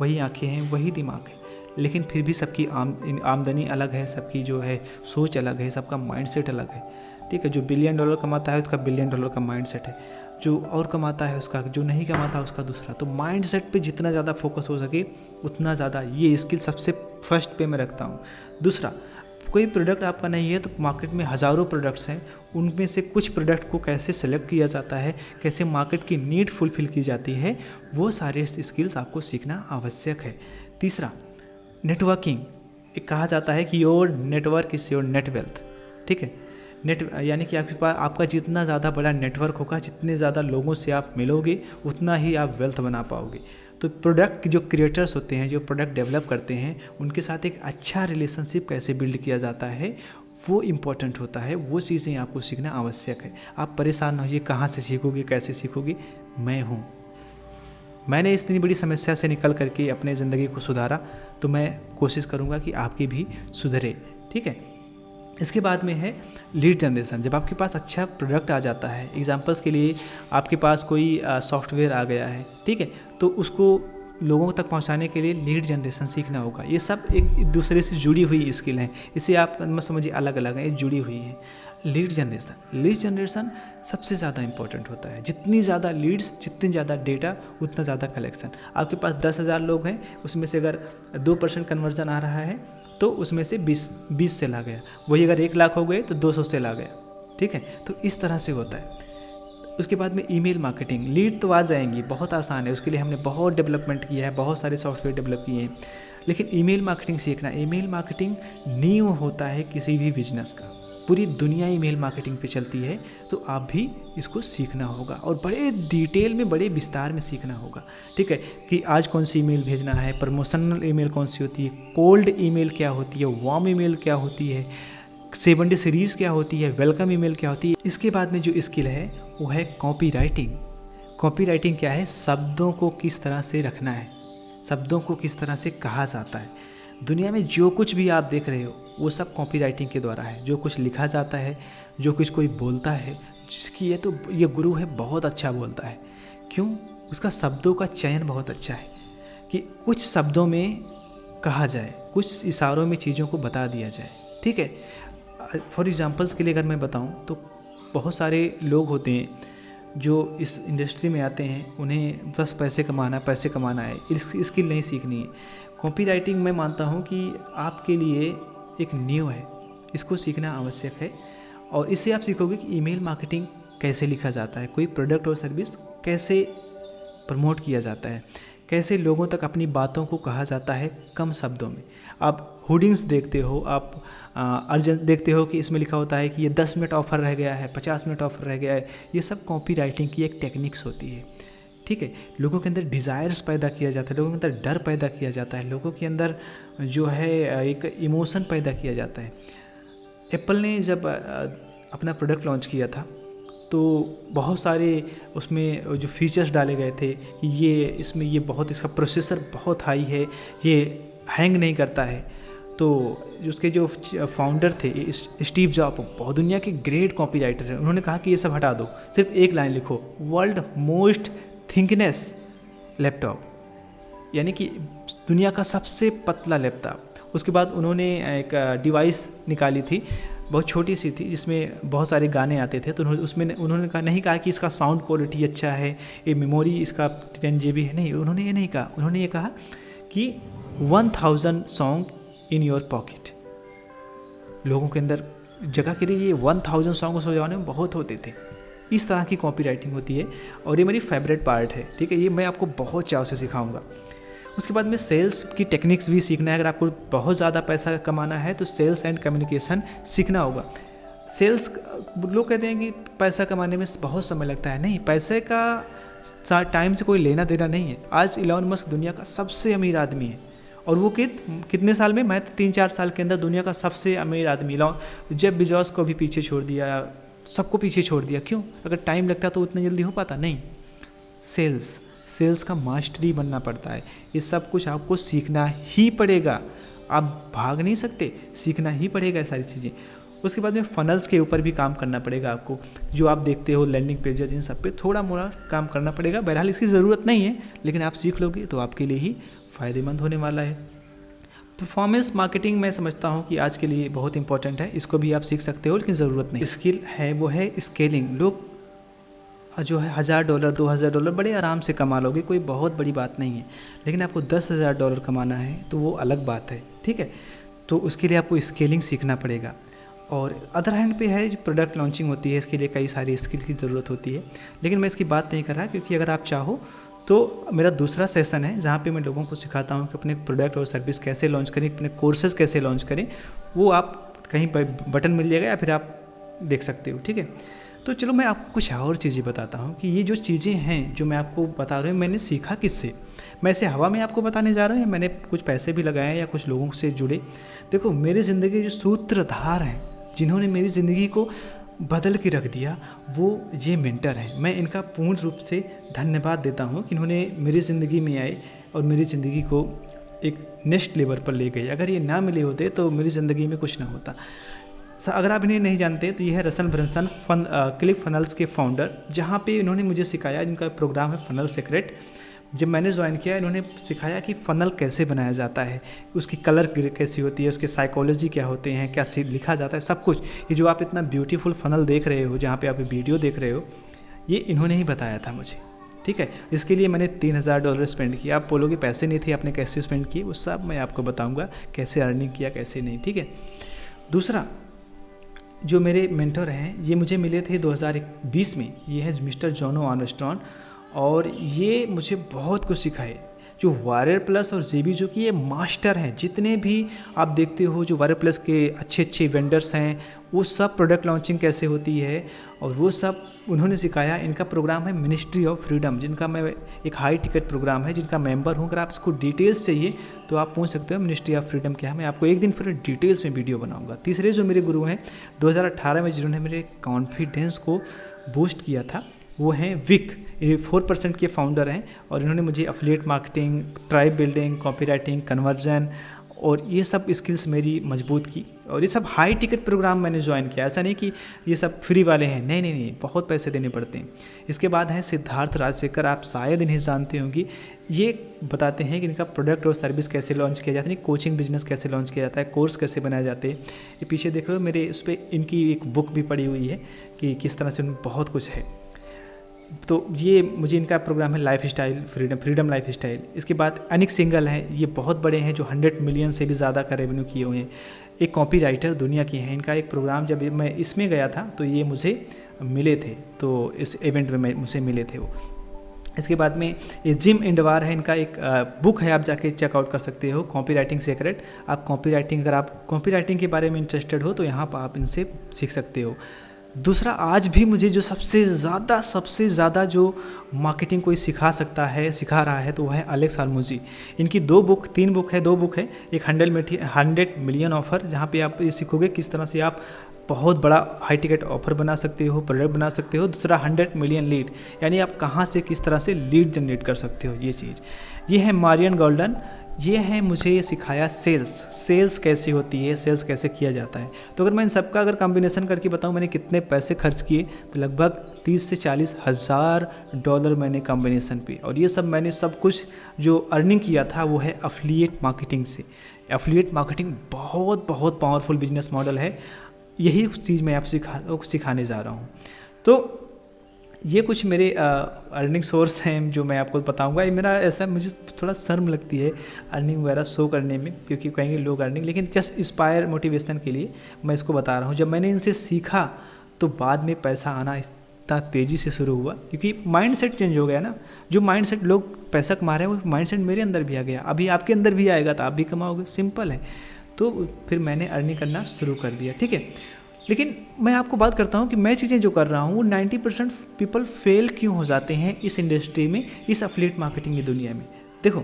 वही आँखें हैं, वही दिमाग है। लेकिन फिर भी सबकी आमदनी अलग है, सबकी जो है सोच अलग है, सबका माइंडसेट अलग है। ठीक है, जो बिलियन डॉलर कमाता है उसका बिलियन डॉलर का माइंडसेट है, जो और कमाता है उसका, जो नहीं कमाता उसका दूसरा। तो माइंडसेट पे जितना ज़्यादा फोकस हो सके उतना ज़्यादा, ये स्किल सबसे फर्स्ट पे मैं रखता हूँ। दूसरा, कोई प्रोडक्ट आपका नहीं है तो मार्केट में हज़ारों प्रोडक्ट्स हैं, उनमें से कुछ प्रोडक्ट को कैसे सेलेक्ट किया जाता है, कैसे मार्केट की नीड फुलफिल की जाती है, वो सारे स्किल्स आपको सीखना आवश्यक है। तीसरा, नेटवर्किंग। एक कहा जाता है कि your network is your net wealth. ठीक है, यानी कि आपके पास आपका जितना ज़्यादा बड़ा नेटवर्क होगा, जितने ज़्यादा लोगों से आप मिलोगे, उतना ही आप वेल्थ बना पाओगे। तो प्रोडक्ट जो क्रिएटर्स होते हैं, जो प्रोडक्ट डेवलप करते हैं, उनके साथ एक अच्छा रिलेशनशिप कैसे बिल्ड किया जाता है वो इम्पॉर्टेंट होता है। वो चीज़ें आपको सीखना आवश्यक है। आप परेशान ना होइए, कहाँ से सीखोगे, कैसे सीखोगे, मैं हूँ। मैंने इतनी बड़ी समस्या से निकल करके अपने ज़िंदगी को सुधारा, तो मैं कोशिश करूँगा कि आपकी भी सुधरे। ठीक है, इसके बाद में है लीड जनरेशन। जब आपके पास अच्छा प्रोडक्ट आ जाता है, एग्जांपल्स के लिए आपके पास कोई सॉफ्टवेयर आ गया है, ठीक है, तो उसको लोगों तक पहुंचाने के लिए लीड जनरेशन सीखना होगा। ये सब एक दूसरे से जुड़ी हुई स्किल हैं, इसे आप मत समझिए अलग अलग हैं, ये जुड़ी हुई हैं। लीड जनरेशन सबसे ज़्यादा इंपॉर्टेंट होता है। जितनी ज़्यादा लीड्स, जितनी ज़्यादा डेटा, उतना ज़्यादा कलेक्शन। आपके पास 10,000 लोग हैं, उसमें से अगर 2% कन्वर्जन आ रहा है तो उसमें से 20 सेल आ गया। वही अगर 1 लाख हो गए तो 200 सेल आ गया। ठीक है, तो इस तरह से होता है। उसके बाद में ईमेल मार्केटिंग। लीड तो आ जाएंगी, बहुत आसान है, उसके लिए हमने बहुत डेवलपमेंट किया है, बहुत सारे सॉफ्टवेयर डेवलप किए हैं। लेकिन ईमेल मार्केटिंग सीखना, ईमेल मार्केटिंग नींव होता है किसी भी बिजनेस का। पूरी दुनिया ईमेल मार्केटिंग पे चलती है, तो आप भी इसको सीखना होगा और बड़े डिटेल में, बड़े विस्तार में सीखना होगा। ठीक है, कि आज कौन सी ईमेल भेजना है, प्रमोशनल ईमेल कौन सी होती है, कोल्ड ईमेल क्या होती है, वार्म ईमेल क्या होती है, 7 डे सीरीज़ क्या होती है, वेलकम ईमेल क्या होती है। इसके बाद में जो स्किल है वो है कॉपी राइटिंग। कॉपी राइटिंग क्या है? शब्दों को किस तरह से रखना है, शब्दों को किस तरह से कहा जाता है। दुनिया में जो कुछ भी आप देख रहे हो वो सब कॉपी राइटिंग के द्वारा है। जो कुछ लिखा जाता है, जो कुछ कोई बोलता है, जिसकी ये गुरु है बहुत अच्छा बोलता है। क्यों? उसका शब्दों का चयन बहुत अच्छा है कि कुछ शब्दों में कहा जाए, कुछ इशारों में चीज़ों को बता दिया जाए। ठीक है, फॉर एग्जांपल्स के लिए अगर मैं बताऊं तो बहुत सारे लोग होते हैं जो इस इंडस्ट्री में आते हैं, उन्हें बस पैसे कमाना है, स्किल नहीं सीखनी है। कॉपी राइटिंग मैं मानता हूँ कि आपके लिए एक नींव है, इसको सीखना आवश्यक है। और इससे आप सीखोगे कि ईमेल मार्केटिंग कैसे लिखा जाता है, कोई प्रोडक्ट और सर्विस कैसे प्रमोट किया जाता है, कैसे लोगों तक अपनी बातों को कहा जाता है कम शब्दों में। आप होर्डिंग्स देखते हो, आप अर्जेंट देखते हो कि इसमें लिखा होता है कि ये 10 मिनट ऑफर रह गया है, 50 मिनट ऑफर रह गया है। ये सब कॉपी राइटिंग की एक टेक्निक्स होती है। ठीक है, लोगों के अंदर डिज़ायर्स पैदा किया जाता है, लोगों के अंदर डर पैदा किया जाता है, लोगों के अंदर जो है एक इमोशन पैदा किया जाता है। एप्पल ने जब अपना प्रोडक्ट लॉन्च किया था तो बहुत सारे उसमें जो फीचर्स डाले गए थे कि इसका प्रोसेसर बहुत हाई है, ये हैंग नहीं करता है। तो उसके जो फाउंडर थे स्टीव जॉब, बहुत दुनिया के ग्रेट कॉपी राइटर हैं, उन्होंने कहा कि ये सब हटा दो, सिर्फ एक लाइन लिखो, वर्ल्ड मोस्ट थिंकनेस लैपटॉप, यानी कि दुनिया का सबसे पतला लैपटॉप। उसके बाद उन्होंने एक डिवाइस निकाली थी, बहुत छोटी सी थी, जिसमें बहुत सारे गाने आते थे। तो उन्होंने कहा, नहीं कहा कि इसका साउंड क्वालिटी अच्छा है, ये मेमोरी इसका 10 GB है, नहीं, उन्होंने ये नहीं कहा। उन्होंने ये कहा कि 1000 सॉन्ग इन योर पॉकेट। लोगों के अंदर जगह के लिए ये 1000 सॉन्ग उस ज़माने में बहुत होते थे। इस तरह की कॉपी राइटिंग होती है और ये मेरी फेवरेट पार्ट है। ठीक है, ये मैं आपको बहुत चाव से सिखाऊंगा। उसके बाद में सेल्स की टेक्निक्स भी सीखना है। अगर आपको बहुत ज़्यादा पैसा कमाना है तो सेल्स एंड कम्युनिकेशन सीखना होगा। सेल्स, लोग कहते हैं कि पैसा कमाने में बहुत समय लगता है, नहीं, पैसे का टाइम से कोई लेना देना नहीं है। आज इलॉन मस्क दुनिया का सबसे अमीर आदमी है और वो कितने साल में, मैं 3-4 साल के अंदर दुनिया का सबसे अमीर आदमी। जेफ बेजोस को भी पीछे छोड़ दिया, सबको पीछे छोड़ दिया। क्यों? अगर टाइम लगता तो उतना जल्दी हो पाता नहीं। सेल्स का मास्टरी बनना पड़ता है। ये सब कुछ आपको सीखना ही पड़ेगा, आप भाग नहीं सकते, सीखना ही पड़ेगा ये सारी चीज़ें। उसके बाद में फनल्स के ऊपर भी काम करना पड़ेगा आपको, जो आप देखते हो लैंडिंग पेजेस, इन सब पे थोड़ा मोड़ा काम करना पड़ेगा। बहरहाल इसकी ज़रूरत नहीं है, लेकिन आप सीख लोगे तो आपके लिए ही फ़ायदेमंद होने वाला है। परफॉर्मेंस मार्केटिंग मैं समझता हूँ कि आज के लिए बहुत इंपॉर्टेंट है, इसको भी आप सीख सकते हो, लेकिन ज़रूरत नहीं। स्किल है वो है स्केलिंग। लोग जो है $1000 $2000 बड़े आराम से कमा लोगे, कोई बहुत बड़ी बात नहीं है। लेकिन आपको $10,000 कमाना है तो वो अलग बात है। ठीक है, तो उसके लिए आपको स्केलिंग सीखना पड़ेगा। और अदर हैंड पे है जो प्रोडक्ट लॉन्चिंग होती है, इसके लिए कई सारी स्किल की ज़रूरत होती है, लेकिन मैं इसकी बात नहीं कर रहा, क्योंकि अगर आप चाहो तो मेरा दूसरा सेशन है जहाँ पे मैं लोगों को सिखाता हूँ कि अपने प्रोडक्ट और सर्विस कैसे लॉन्च करें, अपने कोर्सेज कैसे लॉन्च करें। वो आप कहीं पर बटन मिल जाएगा या फिर आप देख सकते हो। ठीक है, तो चलो मैं आपको कुछ और चीज़ें बताता हूँ कि ये जो चीज़ें हैं जो मैं आपको बता रहा हूँ, मैंने सीखा किससे। मैं इसे हवा में आपको बताने जा रहा हूँ या मैंने कुछ पैसे भी लगाए या कुछ लोगों से जुड़े। देखो, मेरी ज़िंदगी के जो सूत्रधार हैं, जिन्होंने मेरी ज़िंदगी को बदल के रख दिया, वो ये मेंटर हैं। मैं इनका पूर्ण रूप से धन्यवाद देता हूँ कि इन्होंने मेरी ज़िंदगी में आए और मेरी ज़िंदगी को एक नेक्स्ट लेवल पर ले गए। अगर ये ना मिले होते तो मेरी ज़िंदगी में कुछ ना होता। अगर आप इन्हें नहीं जानते तो ये है रसल ब्रंसन, क्लिक फनल्स के फाउंडर, जहाँ पे इन्होंने मुझे सिखाया, इनका प्रोग्राम है फनल सीक्रेट। जब मैंने ज्वाइन किया इन्होंने सिखाया कि फ़नल कैसे बनाया जाता है, उसकी कलर कैसी होती है, उसके साइकोलॉजी क्या होते हैं, क्या लिखा जाता है, सब कुछ। ये जो आप इतना ब्यूटीफुल फ़नल देख रहे हो, जहाँ पे आप वीडियो देख रहे हो, ये इन्होंने ही बताया था मुझे, ठीक है। इसके लिए मैंने $3000 स्पेंड किया। आप बोलोगे पैसे नहीं थे, आपने कैसे स्पेंड किए, वो सब मैं आपको बताऊँगा, कैसे अर्निंग किया कैसे नहीं, ठीक है। दूसरा, जो मेरे मेंटर हैं ये मुझे मिले थे 2020 में, ये है मिस्टर जॉनो आर्मस्ट्रॉन्ग, और ये मुझे बहुत कुछ सिखाए। जो वॉरियर प्लस और जेबी जो कि ये मास्टर हैं, जितने भी आप देखते हो जो वॉरियर प्लस के अच्छे अच्छे वेंडर्स हैं, वो सब प्रोडक्ट लॉन्चिंग कैसे होती है और वो सब उन्होंने सिखाया। इनका प्रोग्राम है मिनिस्ट्री ऑफ फ्रीडम, जिनका मैं एक हाई टिकट प्रोग्राम है, जिनका मेंबर हूँ। अगर आप इसको डिटेल्स चाहिए तो आप पूछ सकते हो मिनिस्ट्री ऑफ फ्रीडम क्या है, मैं आपको एक दिन फिर डिटेल्स में वीडियो बनाऊंगा। तीसरे जो मेरे गुरु हैं 2018 में जिन्होंने मेरे कॉन्फिडेंस को बूस्ट किया था, वो हैं विक, ये 4% के फाउंडर हैं, और इन्होंने मुझे affiliate marketing, tribe building, copywriting, conversion और ये सब स्किल्स मेरी मजबूत की। और ये सब हाई टिकट प्रोग्राम मैंने ज्वाइन किया, ऐसा नहीं कि ये सब फ्री वाले हैं, नहीं नहीं नहीं, बहुत पैसे देने पड़ते हैं। इसके बाद हैं सिद्धार्थ राजशेखर, आप शायद इन्हें जानते होंगे। ये बताते हैं कि इनका प्रोडक्ट और सर्विस कैसे लॉन्च किया जाता है, कोचिंग बिजनेस कैसे लॉन्च किया जाता है, कोर्स कैसे बनाए जाते हैं। ये पीछे देखो मेरे उस पर इनकी एक बुक भी पड़ी हुई है कि किस तरह से उनमें बहुत कुछ है। तो ये मुझे इनका प्रोग्राम है life style freedom life style. इसके बाद अनिक सिंगल हैं, ये बहुत बड़े हैं जो 100 मिलियन से भी ज़्यादा का रेवेन्यू किए हुए हैं, एक कॉपीराइटर दुनिया के हैं। इनका एक प्रोग्राम जब मैं इसमें गया था तो ये मुझे मिले थे, तो इस इवेंट में मुझसे मिले थे वो। इसके बाद में ये जिम इंडवार है, इनका एक बुक है, आप जाके चेकआउट कर सकते हो, कॉपी राइटिंग सीक्रेट। आप कॉपी राइटिंग, अगर आप कॉपी राइटिंग के बारे में इंटरेस्टेड हो तो यहाँ पर आप इनसे सीख सकते हो। दूसरा, आज भी मुझे जो सबसे ज़्यादा जो मार्केटिंग कोई सिखा रहा है तो वह है एलेक्स हार्मोजी। इनकी 2 बुक 3 बुक है, 2 बुक है। एक 100 मिलियन ऑफर, जहाँ पे आप ये सीखोगे किस तरह से आप बहुत बड़ा हाई टिकट ऑफर बना सकते हो, प्रोडक्ट बना सकते हो। दूसरा 100 मिलियन लीड, यानी आप कहाँ से किस तरह से लीड जनरेट कर सकते हो, ये चीज़। ये है मारियन गोल्डन, ये है मुझे ये सिखाया सेल्स कैसे होती है, सेल्स कैसे किया जाता है। तो अगर मैं इन सबका अगर कॉम्बिनेशन करके बताऊं मैंने कितने पैसे खर्च किए, तो लगभग 30 से 40 हज़ार डॉलर मैंने कॉम्बिनेशन पे। और ये सब मैंने सब कुछ जो अर्निंग किया था वो है एफिलिएट मार्केटिंग से। एफिलिएट मार्केटिंग बहुत पावरफुल बिजनेस मॉडल है, यही चीज़ मैं आपको सिखाने जा रहा हूँ। तो ये कुछ मेरे अर्निंग सोर्स हैं जो मैं आपको बताऊंगा। ये मेरा ऐसा, मुझे थोड़ा शर्म लगती है अर्निंग वगैरह शो करने में, क्योंकि कहेंगे लोग अर्निंग, लेकिन जस्ट इंस्पायर मोटिवेशन के लिए मैं इसको बता रहा हूँ। जब मैंने इनसे सीखा तो बाद में पैसा आना इतना तेज़ी से शुरू हुआ, क्योंकि माइंडसेट चेंज हो गया ना। जो माइंडसेट लोग पैसा कमा रहे हैं वो माइंडसेट मेरे अंदर भी आ गया, अभी आपके अंदर भी आएगा तो आप भी कमाओगे, सिंपल है। तो फिर मैंने अर्निंग करना शुरू कर दिया, ठीक है। लेकिन मैं आपको बात करता हूँ कि मैं चीज़ें जो कर रहा हूँ वो 90% पीपल फेल क्यों हो जाते हैं इस इंडस्ट्री में, इस एफिलिएट मार्केटिंग की दुनिया में। देखो,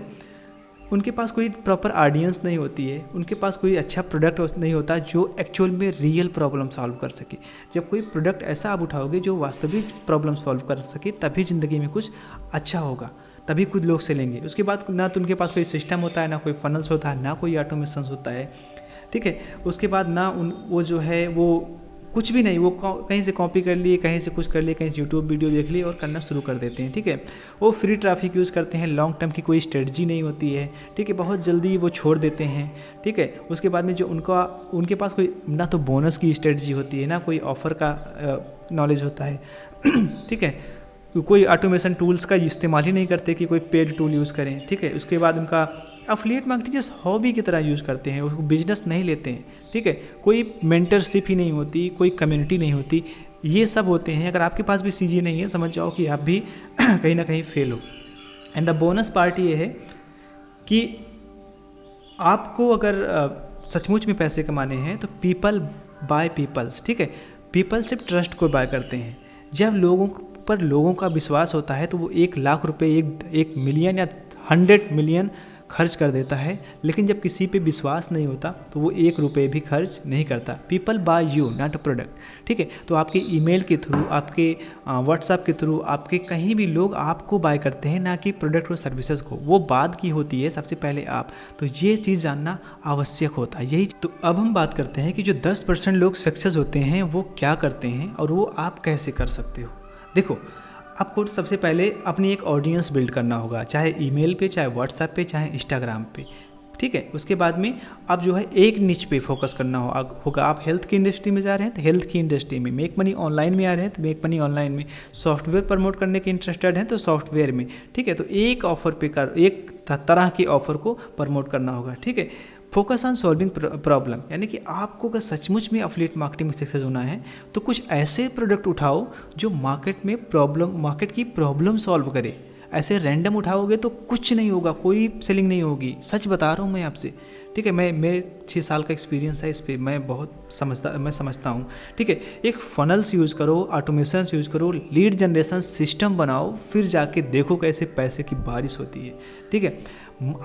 उनके पास कोई प्रॉपर ऑडियंस नहीं होती है, उनके पास कोई अच्छा प्रोडक्ट नहीं होता जो एक्चुअल में रियल प्रॉब्लम सॉल्व कर सके। जब कोई प्रोडक्ट ऐसा आप उठाओगे जो वास्तविक प्रॉब्लम सॉल्व कर सके, तभी ज़िंदगी में कुछ अच्छा होगा, तभी कुछ लोग से लेंगे। उसके बाद ना तो उनके पास कोई सिस्टम होता है, ना कोई फनल्स होता है, ना कोई ऑटोमेशन होता है, ठीक है। उसके बाद ना वो जो है वो कुछ भी नहीं, वो कहीं से कॉपी कर लिए, कहीं से कुछ कर लिए, कहीं से यूट्यूब वीडियो देख लिए और करना शुरू कर देते हैं, ठीक है। वो फ्री ट्रैफिक यूज़ करते हैं, लॉन्ग टर्म की कोई स्ट्रेटजी नहीं होती है, ठीक है, बहुत जल्दी वो छोड़ देते हैं, ठीक है। उसके बाद में जो उनके पास कोई ना तो बोनस की स्ट्रेटजी होती है, ना कोई ऑफ़र का नॉलेज होता है, ठीक है। कोई ऑटोमेशन टूल्स का इस्तेमाल ही नहीं करते कि कोई पेड टूल यूज़ करें, ठीक है। उसके बाद उनका एफिलिएट मार्केटिंग जस्ट हॉबी की तरह यूज़ करते हैं, उसको बिजनेस नहीं लेते हैं, ठीक है। कोई मेंटरशिप ही नहीं होती, कोई कम्युनिटी नहीं होती, ये सब होते हैं। अगर आपके पास भी चीज़ें नहीं है, समझ जाओ कि आप भी कहीं ना कहीं फेल हो। एंड द बोनस पार्ट ये है कि आपको अगर सचमुच में पैसे कमाने हैं तो पीपल बाय पीपल्स, ठीक है। पीपल सिर्फ ट्रस्ट को बाय करते हैं। जब लोगों का विश्वास होता है तो वो 1 लाख रुपए, 1 मिलियन या 100 मिलियन खर्च कर देता है। लेकिन जब किसी पे विश्वास नहीं होता तो वो 1 रुपये भी खर्च नहीं करता। People buy you, not a product, ठीक है। तो आपके ईमेल के थ्रू, आपके व्हाट्सएप के थ्रू, आपके कहीं भी लोग आपको बाय करते हैं, ना कि प्रोडक्ट और सर्विसेज को। वो बाद की होती है, सबसे पहले आप। तो ये चीज़ जानना आवश्यक होता है। यही तो अब हम बात करते हैं कि जो 10% लोग सक्सेस होते हैं वो क्या करते हैं और वो आप कैसे कर सकते हो। देखो, आपको सबसे पहले अपनी एक ऑडियंस बिल्ड करना होगा, चाहे ईमेल पे, चाहे व्हाट्सएप पे, चाहे इंस्टाग्राम पे, ठीक है। उसके बाद में आप जो है एक निच पे फोकस करना होगा। आप हेल्थ की इंडस्ट्री में जा रहे हैं तो हेल्थ की इंडस्ट्री में, मेक मनी ऑनलाइन में आ रहे हैं तो मेक मनी ऑनलाइन में, सॉफ्टवेयर प्रमोट करने के इंटरेस्टेड हैं तो सॉफ्टवेयर में, ठीक है। तो एक ऑफर पे एक तरह के ऑफर को प्रमोट करना होगा, ठीक है। फोकस ऑन सॉल्विंग प्रॉब्लम, यानी कि आपको अगर सचमुच में एफिलिएट मार्केटिंग में सक्सेस होना है तो कुछ ऐसे प्रोडक्ट उठाओ जो मार्केट की प्रॉब्लम सॉल्व करे। ऐसे रैंडम उठाओगे तो कुछ नहीं होगा, कोई सेलिंग नहीं होगी, सच बता रहा हूँ मैं आपसे, ठीक है। मेरे 6 साल का एक्सपीरियंस है इस पर, मैं बहुत समझता हूँ, ठीक है। एक फनल्स यूज़ करो, ऑटोमेशन यूज़ करो, लीड जनरेशन सिस्टम बनाओ, फिर जाके देखो कैसे पैसे की बारिश होती है, ठीक है।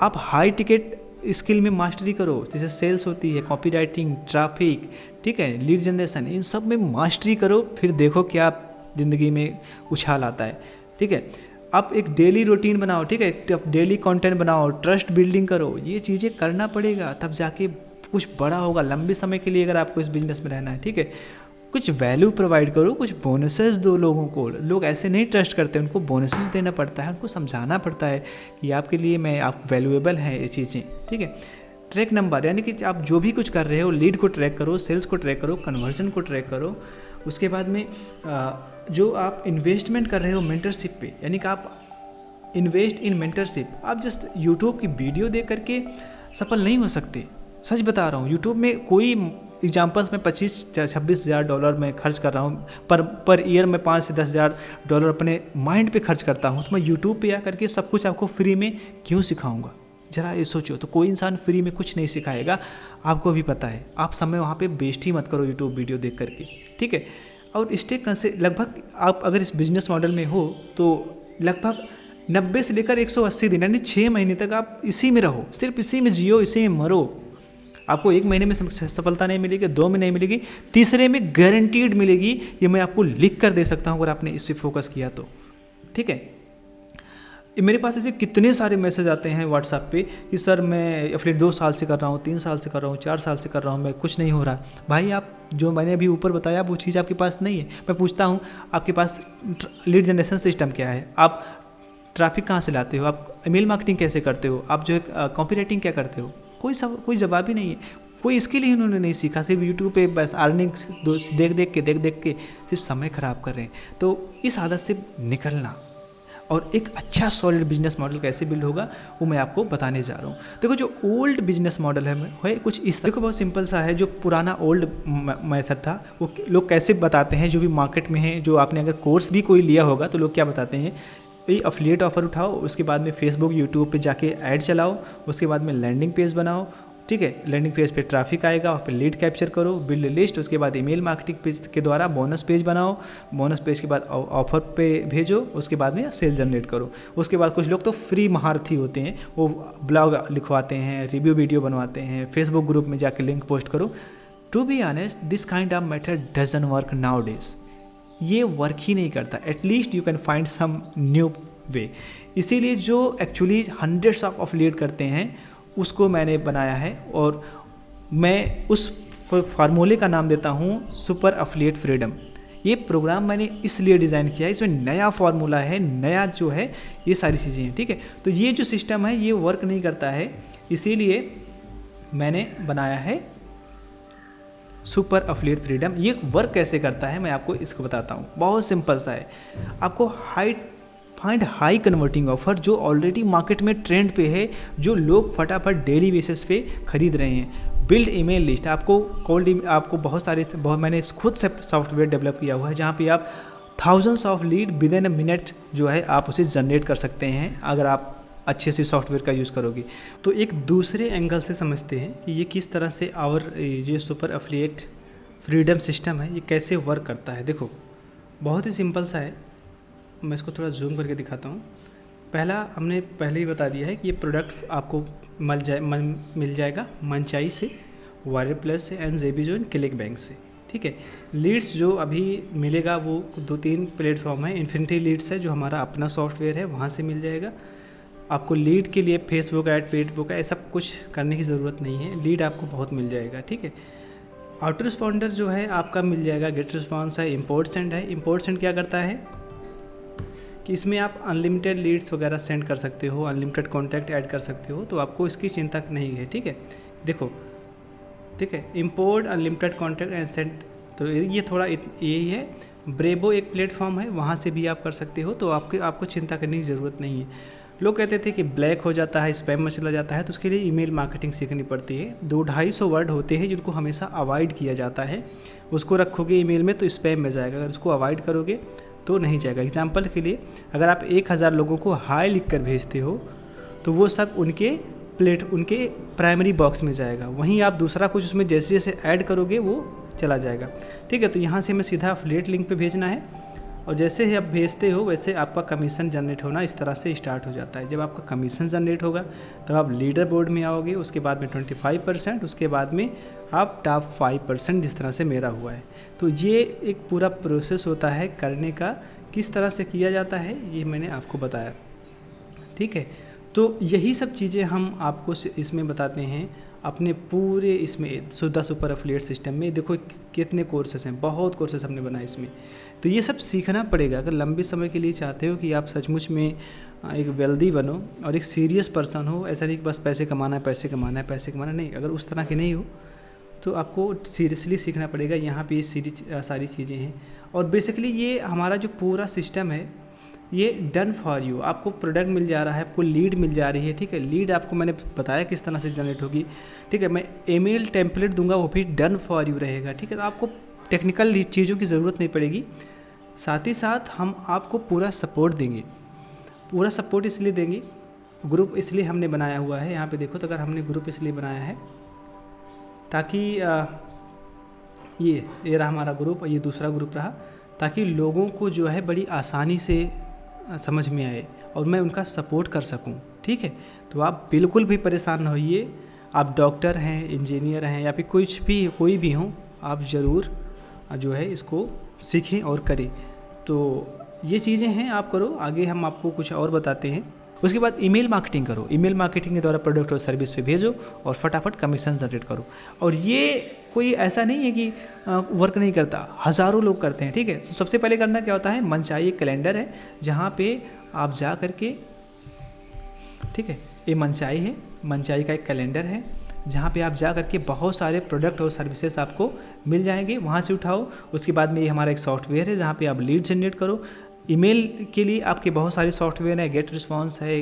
आप हाई टिकट स्किल में मास्टरी करो, जैसे सेल्स होती है, कॉपी राइटिंग, ट्रैफिक, ठीक है, लीड जनरेशन, इन सब में मास्टरी करो, फिर देखो क्या ज़िंदगी में उछाल आता है, ठीक है। आप एक डेली रूटीन बनाओ, ठीक है, आप डेली कंटेंट बनाओ, ट्रस्ट बिल्डिंग करो, ये चीज़ें करना पड़ेगा, तब जाके कुछ बड़ा होगा लंबे समय के लिए, अगर आपको इस बिजनेस में रहना है, ठीक है। कुछ वैल्यू प्रोवाइड करो, कुछ बोनसेस दो लोगों को। लोग ऐसे नहीं ट्रस्ट करते, उनको बोनसेस देना पड़ता है, उनको समझाना पड़ता है कि आपके लिए आप वैल्यूएबल हैं ये चीज़ें, ठीक है। ट्रैक नंबर, यानी कि आप जो भी कुछ कर रहे हो, लीड को ट्रैक करो, सेल्स को ट्रैक करो, कन्वर्जन को ट्रैक करो। उसके बाद में जो आप इन्वेस्टमेंट कर रहे हो मेंटरशिप पे, यानी कि आप इन्वेस्ट इन मेंटरशिप। आप जस्ट यूट्यूब की वीडियो देख करके सफल नहीं हो सकते, सच बता रहा हूँ। यूट्यूब में कोई एग्जाम्पल्स में 25-26 हज़ार डॉलर मैं खर्च कर रहा हूँ पर ईयर में 5 से 10 हज़ार डॉलर अपने माइंड पे खर्च करता हूँ, तो मैं यूट्यूब पे आकर के सब कुछ आपको फ्री में क्यों सिखाऊंगा? ज़रा ये सोचो। तो कोई इंसान फ्री में कुछ नहीं सिखाएगा, आपको भी पता है। आप समय वहाँ पे वेस्ट ही मत करो यूट्यूब वीडियो देख करके, ठीक है। और स्टेक से लगभग आप अगर इस बिजनेस मॉडल में हो तो लगभग 90 से लेकर 180 दिन, यानी 6 महीने तक आप इसी में रहो, सिर्फ इसी में जियो, इसी में मरो। आपको 1 महीने में सफलता नहीं मिलेगी, 2 में नहीं मिलेगी, तीसरे में गारंटीड मिलेगी। ये मैं आपको लिख कर दे सकता हूँ अगर आपने इस पर फोकस किया तो, ठीक है। मेरे पास ऐसे कितने सारे मैसेज आते हैं व्हाट्सएप पे कि सर मैं एफिलिएट 2 साल से कर रहा हूँ, 3 साल से कर रहा हूँ, 4 साल से कर रहा हूँ, मैं कुछ नहीं हो रहा। भाई आप जो मैंने अभी ऊपर बताया वो चीज़ आपके पास नहीं है। मैं पूछता हूँ आपके पास लीड जनरेशन सिस्टम क्या है, आप ट्रैफिक कहाँ से लाते हो, आप ईमेल मार्केटिंग कैसे करते हो, आप जो है कॉपी राइटिंग क्या करते हो? कोई जवाब ही नहीं है, कोई स्किल ही उन्होंने नहीं सीखा। सिर्फ यूट्यूब पे बस अर्निंग्स देख देख के सिर्फ समय ख़राब कर रहे हैं। तो इस आदत से निकलना और एक अच्छा सॉलिड बिजनेस मॉडल कैसे बिल्ड होगा वो मैं आपको बताने जा रहा हूँ। देखो जो ओल्ड बिजनेस मॉडल है कुछ इस, देखो बहुत सिंपल सा है। जो पुराना ओल्ड मेथड था वो लोग कैसे बताते हैं, जो भी मार्केट में है, जो आपने अगर कोर्स भी कोई लिया होगा तो लोग क्या बताते हैं, ये एफिलिएट ऑफर उठाओ, उसके बाद में फेसबुक यूट्यूब पे जाके ऐड चलाओ, उसके बाद में लैंडिंग पेज बनाओ, ठीक है। लैंडिंग पेज पे ट्रैफिक आएगा, वहाँ पे लीड कैप्चर करो, बिल्ड लिस्ट, उसके बाद ईमेल मार्केटिंग पेज के द्वारा बोनस पेज बनाओ, बोनस पेज के बाद ऑफर पे भेजो, उसके बाद में सेल जनरेट करो। उसके बाद कुछ लोग तो फ्री महारथी होते हैं, वो ब्लॉग लिखवाते हैं, रिव्यू वीडियो बनवाते हैं, फेसबुक ग्रुप में जाके लिंक पोस्ट करो। To be honest this kind of method doesn't work nowadays, ये वर्क ही नहीं करता। At least you can find some new way. इसीलिए जो एक्चुअली हंड्रेड्स ऑफ एफिलिएट करते हैं उसको मैंने बनाया है, और मैं उस फार्मूले का नाम देता हूँ सुपर एफिलिएट फ्रीडम। ये प्रोग्राम मैंने इसलिए डिज़ाइन किया है, इसमें नया फार्मूला है, नया जो है ये सारी चीज़ें हैं, ठीक है। तो ये जो सिस्टम है ये वर्क नहीं करता है, इसीलिए मैंने बनाया है सुपर एफिलिएट फ्रीडम। ये वर्क कैसे करता है मैं आपको इसको बताता हूँ। बहुत सिंपल सा है। आपको फाइंड हाई कन्वर्टिंग ऑफर जो ऑलरेडी मार्केट में ट्रेंड पे है, जो लोग फटाफट डेली बेसिस पे खरीद रहे हैं। Build email list. आपको बहुत मैंने खुद से सॉफ्टवेयर डेवलप किया हुआ है जहाँ पे आप thousands of lead with in a minute जो है आप उसे जनरेट कर सकते हैं अगर आप अच्छे से सॉफ्टवेयर का यूज़ करोगे। तो एक दूसरे एंगल से समझते हैं कि ये किस तरह से ये सुपर एफिलिएट फ्रीडम सिस्टम है ये कैसे वर्क करता है। देखो बहुत ही सिंपल सा है, मैं इसको थोड़ा जूम करके दिखाता हूँ। हमने पहले ही बता दिया है कि ये प्रोडक्ट आपको मिल जाएगा मनचाई से, वायर प्लस से एंड जेबीजो एंड क्लिक बैंक से, ठीक है। लीड्स जो अभी मिलेगा वो 2-3 प्लेटफॉर्म है। इन्फिनिटी लीड्स है जो हमारा अपना सॉफ्टवेयर है, वहाँ से मिल जाएगा। आपको लीड के लिए फेसबुक ऐड, पेटबुक है, सब कुछ करने की ज़रूरत नहीं है, लीड आपको बहुत मिल जाएगा, ठीक है। ऑटो रिस्पॉन्डर जो है आपका मिल जाएगा, गेट रिस्पॉन्स है, इम्पोर्ट सेंड है। इम्पोर्ट सेंड क्या करता है, कि इसमें आप अनलिमिटेड लीड्स वगैरह सेंड कर सकते हो, अनलिमिटेड कॉन्टैक्ट ऐड कर सकते हो, तो आपको इसकी चिंता नहीं है। ठीक है, देखो, ठीक है, import unlimited contact and send, तो ये थोड़ा यही है। ब्रेबो एक प्लेटफॉर्म है, वहाँ से भी आप कर सकते हो, तो आपको चिंता करने की ज़रूरत नहीं है। लोग कहते थे कि ब्लैक हो जाता है, स्पैम में चला जाता है, तो उसके लिए ईमेल मार्केटिंग सीखनी पड़ती है। 200-250 वर्ड होते हैं जिनको हमेशा अवॉइड किया जाता है। उसको रखोगे ईमेल में तो स्पैम में जाएगा, अगर उसको अवॉइड करोगे तो नहीं जाएगा। एग्जाम्पल के लिए, अगर आप 1000 लोगों को हाई लिख कर भेजते हो तो वो सब उनके प्राइमरी बॉक्स में जाएगा। वहीं आप दूसरा कुछ उसमें जैसे जैसे ऐड करोगे वो चला जाएगा। ठीक है, तो यहाँ से हमें सीधा अफिलिएट लिंक पे भेजना है, और जैसे ही आप भेजते हो वैसे आपका कमीशन जनरेट होना इस तरह से स्टार्ट हो जाता है। जब आपका कमीशन जनरेट होगा तब आप लीडर बोर्ड में आओगे, उसके बाद में 25%, उसके बाद में आप टॉप 5%, जिस तरह से मेरा हुआ है। तो ये एक पूरा प्रोसेस होता है करने का, किस तरह से किया जाता है ये मैंने आपको बताया। ठीक है, तो यही सब चीज़ें हम आपको इसमें बताते हैं अपने पूरे इसमें सुधा सुपर एफिलिएट सिस्टम में। देखो कितने कोर्सेस हैं, बहुत कोर्सेस हमने बनाए इसमें, तो ये सब सीखना पड़ेगा अगर लंबे समय के लिए चाहते हो कि आप सचमुच में एक वेल्दी बनो और एक सीरियस पर्सन हो। ऐसा नहीं कि बस पैसे कमाना है, पैसे कमाना है, पैसे कमाना नहीं, अगर उस तरह के नहीं हो तो आपको सीरियसली सीखना पड़ेगा। यहाँ पे सारी चीज़ें हैं, और बेसिकली ये हमारा जो पूरा सिस्टम है ये डन फॉर यू। आपको प्रोडक्ट मिल जा रहा है, आपको लीड मिल जा रही है। ठीक है, लीड आपको मैंने बताया किस तरह से जनरेट होगी। ठीक है, मैं ईमेल टेम्पलेट दूंगा, वो भी डन फॉर यू रहेगा। ठीक है, तो आपको टेक्निकल चीज़ों की ज़रूरत नहीं पड़ेगी। साथ ही साथ हम आपको पूरा सपोर्ट देंगे। पूरा सपोर्ट इसलिए देंगे, ग्रुप इसलिए हमने बनाया हुआ है। यहाँ पे देखो, तो अगर हमने ग्रुप इसलिए बनाया है ताकि ये रहा हमारा ग्रुप और ये दूसरा ग्रुप रहा, ताकि लोगों को जो है बड़ी आसानी से समझ में आए और मैं उनका सपोर्ट कर सकूं। ठीक है, तो आप बिल्कुल भी परेशान न होइए। आप डॉक्टर हैं, इंजीनियर हैं, या फिर कोई भी हों, आप ज़रूर जो है इसको सीखें और करें। तो ये चीज़ें हैं, आप करो। आगे हम आपको कुछ और बताते हैं। उसके बाद ईमेल मार्केटिंग करो। ईमेल मार्केटिंग के द्वारा प्रोडक्ट और सर्विस पे भेजो और फटाफट कमीशन जनरेट करो। और ये कोई ऐसा नहीं है कि वर्क नहीं करता, हज़ारों लोग करते हैं। ठीक है, तो सबसे पहले करना क्या होता है, मनचाही एक कैलेंडर है जहाँ पे आप जा करके, ठीक है, ये मनचाही है, मनचाही का एक कैलेंडर है जहाँ पे आप जा करके बहुत सारे प्रोडक्ट और सर्विसेज आपको मिल जाएंगे, वहाँ से उठाओ। उसके बाद में ये हमारा एक सॉफ्टवेयर है जहाँ पे आप लीड जनरेट करो। ईमेल के लिए आपके बहुत सारे सॉफ्टवेयर है, गेट रिस्पॉन्स है,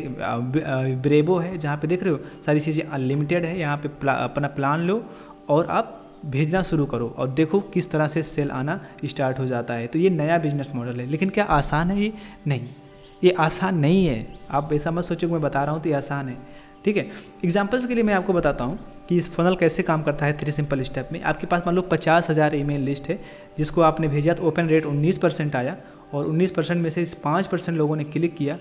ब्रेबो है, जहाँ पे देख रहे हो सारी चीज़ें अनलिमिटेड है। यहाँ पे अपना प्लान लो और आप भेजना शुरू करो और देखो किस तरह से सेल आना स्टार्ट हो जाता है। तो ये नया बिजनेस मॉडल है। लेकिन क्या आसान है ये? नहीं, ये आसान नहीं है। आप ऐसा मत सोचो कि मैं बता रहा हूँ तो ये आसान है। ठीक है, एग्जांपल्स के लिए मैं आपको बताता हूँ कि इस फनल कैसे काम करता है 3 सिंपल स्टेप में। आपके पास मान लो 50,000 ईमेल लिस्ट है जिसको आपने भेजा, तो ओपन रेट 19% आया और 19% में से इस 5% लोगों ने क्लिक किया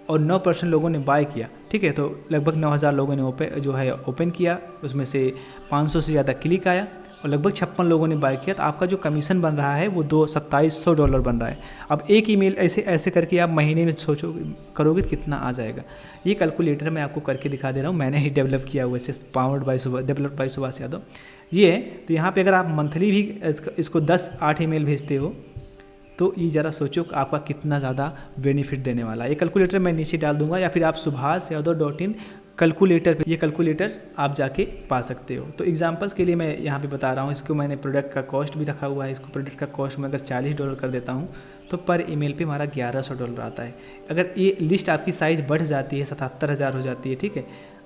और 9% लोगों ने बाय किया। ठीक है, तो लगभग 9,000 लोगों ने ओपन किया, उसमें से 500 से ज़्यादा क्लिक आया और लगभग 56 लोगों ने बाय किया। तो आपका जो कमीशन बन रहा है वो $2700 बन रहा है। अब एक ईमेल ऐसे करके आप महीने में करोगे तो कितना आ जाएगा। ये कैलकुलेटर मैं आपको करके दिखा दे रहा हूँ, मैंने ही डेवलप किया हुआ है, डेवलप्ड बाय सुभाष यादव ये है। तो यहाँ पे अगर आप मंथली भी इसको 10-8 ईमेल भेजते हो तो ये ज़रा सोचो आपका कितना ज़्यादा बेनिफिट देने वाला है। ये कैलकुलेटर मैं नीचे डाल दूंगा, या फिर आप subhashyadav.in कैलकुलेटर पे, ये कैलकुलेटर आप जाके पा सकते हो। तो एग्जांपल्स के लिए मैं यहाँ पे बता रहा हूँ। इसको मैंने प्रोडक्ट का कॉस्ट भी रखा हुआ है। इसको प्रोडक्ट का कॉस्ट मैं अगर $40 कर देता हूँ तो पर ईमेल पे हमारा $1100 आता है। अगर ये लिस्ट आपकी साइज़ बढ़ जाती है, 77,000 हो जाती है, ठीक है,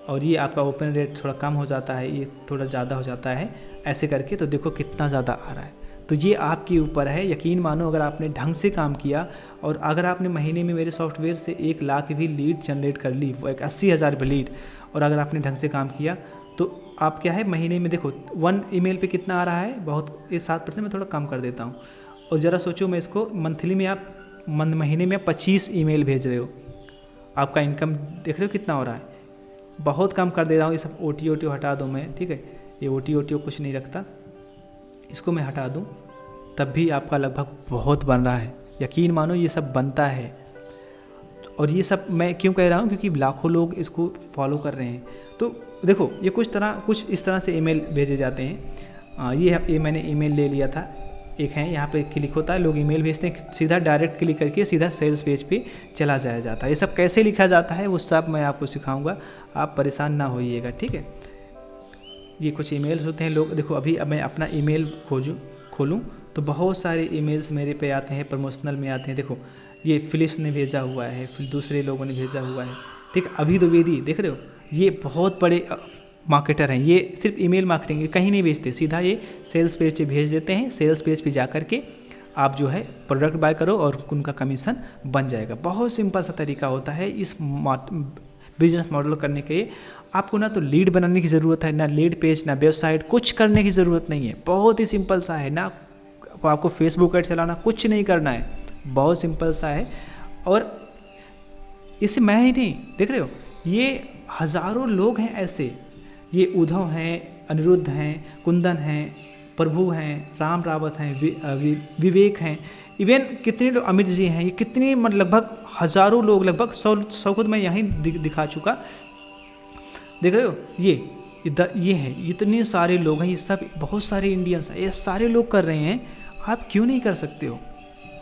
और ये आपका ओपन रेट थोड़ा कम हो जाता है, ये थोड़ा ज़्यादा हो जाता है, ऐसे करके, तो देखो कितना ज़्यादा आ रहा है। तो ये आपके ऊपर है। यकीन मानो अगर आपने ढंग से काम किया और अगर आपने महीने में मेरे सॉफ्टवेयर से 1 लाख भी लीड जनरेट कर ली, वो 80,000 भी लीड, और अगर आपने ढंग से काम किया तो आप क्या है महीने में देखो 1 ईमेल पे कितना आ रहा है, बहुत, ये 7% में थोड़ा कम कर देता हूँ। और ज़रा सोचो, मैं इसको मंथली में आप महीने में 25 ईमेल भेज रहे हो, आपका इनकम देख रहे हो कितना हो रहा है। बहुत कम कर दे रहा हूँ। ये सब OTO हटा दूँ मैं, ठीक है, ये OTO कुछ नहीं रखता, इसको मैं हटा दूं तब भी आपका लगभग बहुत बन रहा है। यकीन मानो ये सब बनता है। और ये सब मैं क्यों कह रहा हूँ, क्योंकि लाखों लोग इसको फॉलो कर रहे हैं। तो देखो ये कुछ इस तरह से ईमेल भेजे जाते हैं। ये मैंने ईमेल ले लिया था, एक है, यहाँ पे क्लिक होता है, लोग ईमेल भेजते हैं, सीधा डायरेक्ट क्लिक करके सीधा सेल्स पेज पे चला जाया जाता है। ये सब कैसे लिखा जाता है वो सब मैं आपको सिखाऊंगा, आप परेशान ना होइएगा, ठीक है। ये कुछ ईमेल्स होते हैं, लोग देखो अभी अब मैं अपना ईमेल खोलूँ तो बहुत सारे ईमेल्स मेरे पे आते हैं, प्रमोशनल में आते हैं। देखो ये फिलिप्स ने भेजा हुआ है, फिर दूसरे लोगों ने भेजा हुआ है, ठीक। अभी द्विवेदी देख रहे हो, ये बहुत बड़े मार्केटर हैं, ये सिर्फ ईमेल मार्केटिंग कहीं नहीं बेचते, सीधा ये सेल्स पेज पे भेज देते हैं। सेल्स पेज पे जा करके आप जो है प्रोडक्ट बाय करो और उनका कमीशन बन जाएगा। बहुत सिंपल सा तरीका होता है इस बिजनेस मॉडल करने के लिए। आपको ना तो लीड बनाने की ज़रूरत है, ना लीड पेज, ना वेबसाइट, कुछ करने की ज़रूरत नहीं है। बहुत ही सिंपल सा है, ना आपको फेसबुक ऐड चलाना, कुछ नहीं करना है, बहुत सिंपल सा है। और इसे मैं ही नहीं, देख रहे हो ये हज़ारों लोग हैं ऐसे, ये उद्धव हैं, अनिरुद्ध हैं, कुंदन हैं, प्रभु हैं, राम रावत हैं, विवेक हैं, इवन कितने लोग, अमित जी हैं, ये कितने लगभग हज़ारों लोग, लगभग 100 खुद मैं यहीं दिखा चुका, देख रहे हो ये है, इतने सारे लोग हैं, ये सब बहुत सारे इंडियंस हैं, ये सारे लोग कर रहे हैं। आप क्यों नहीं कर सकते हो?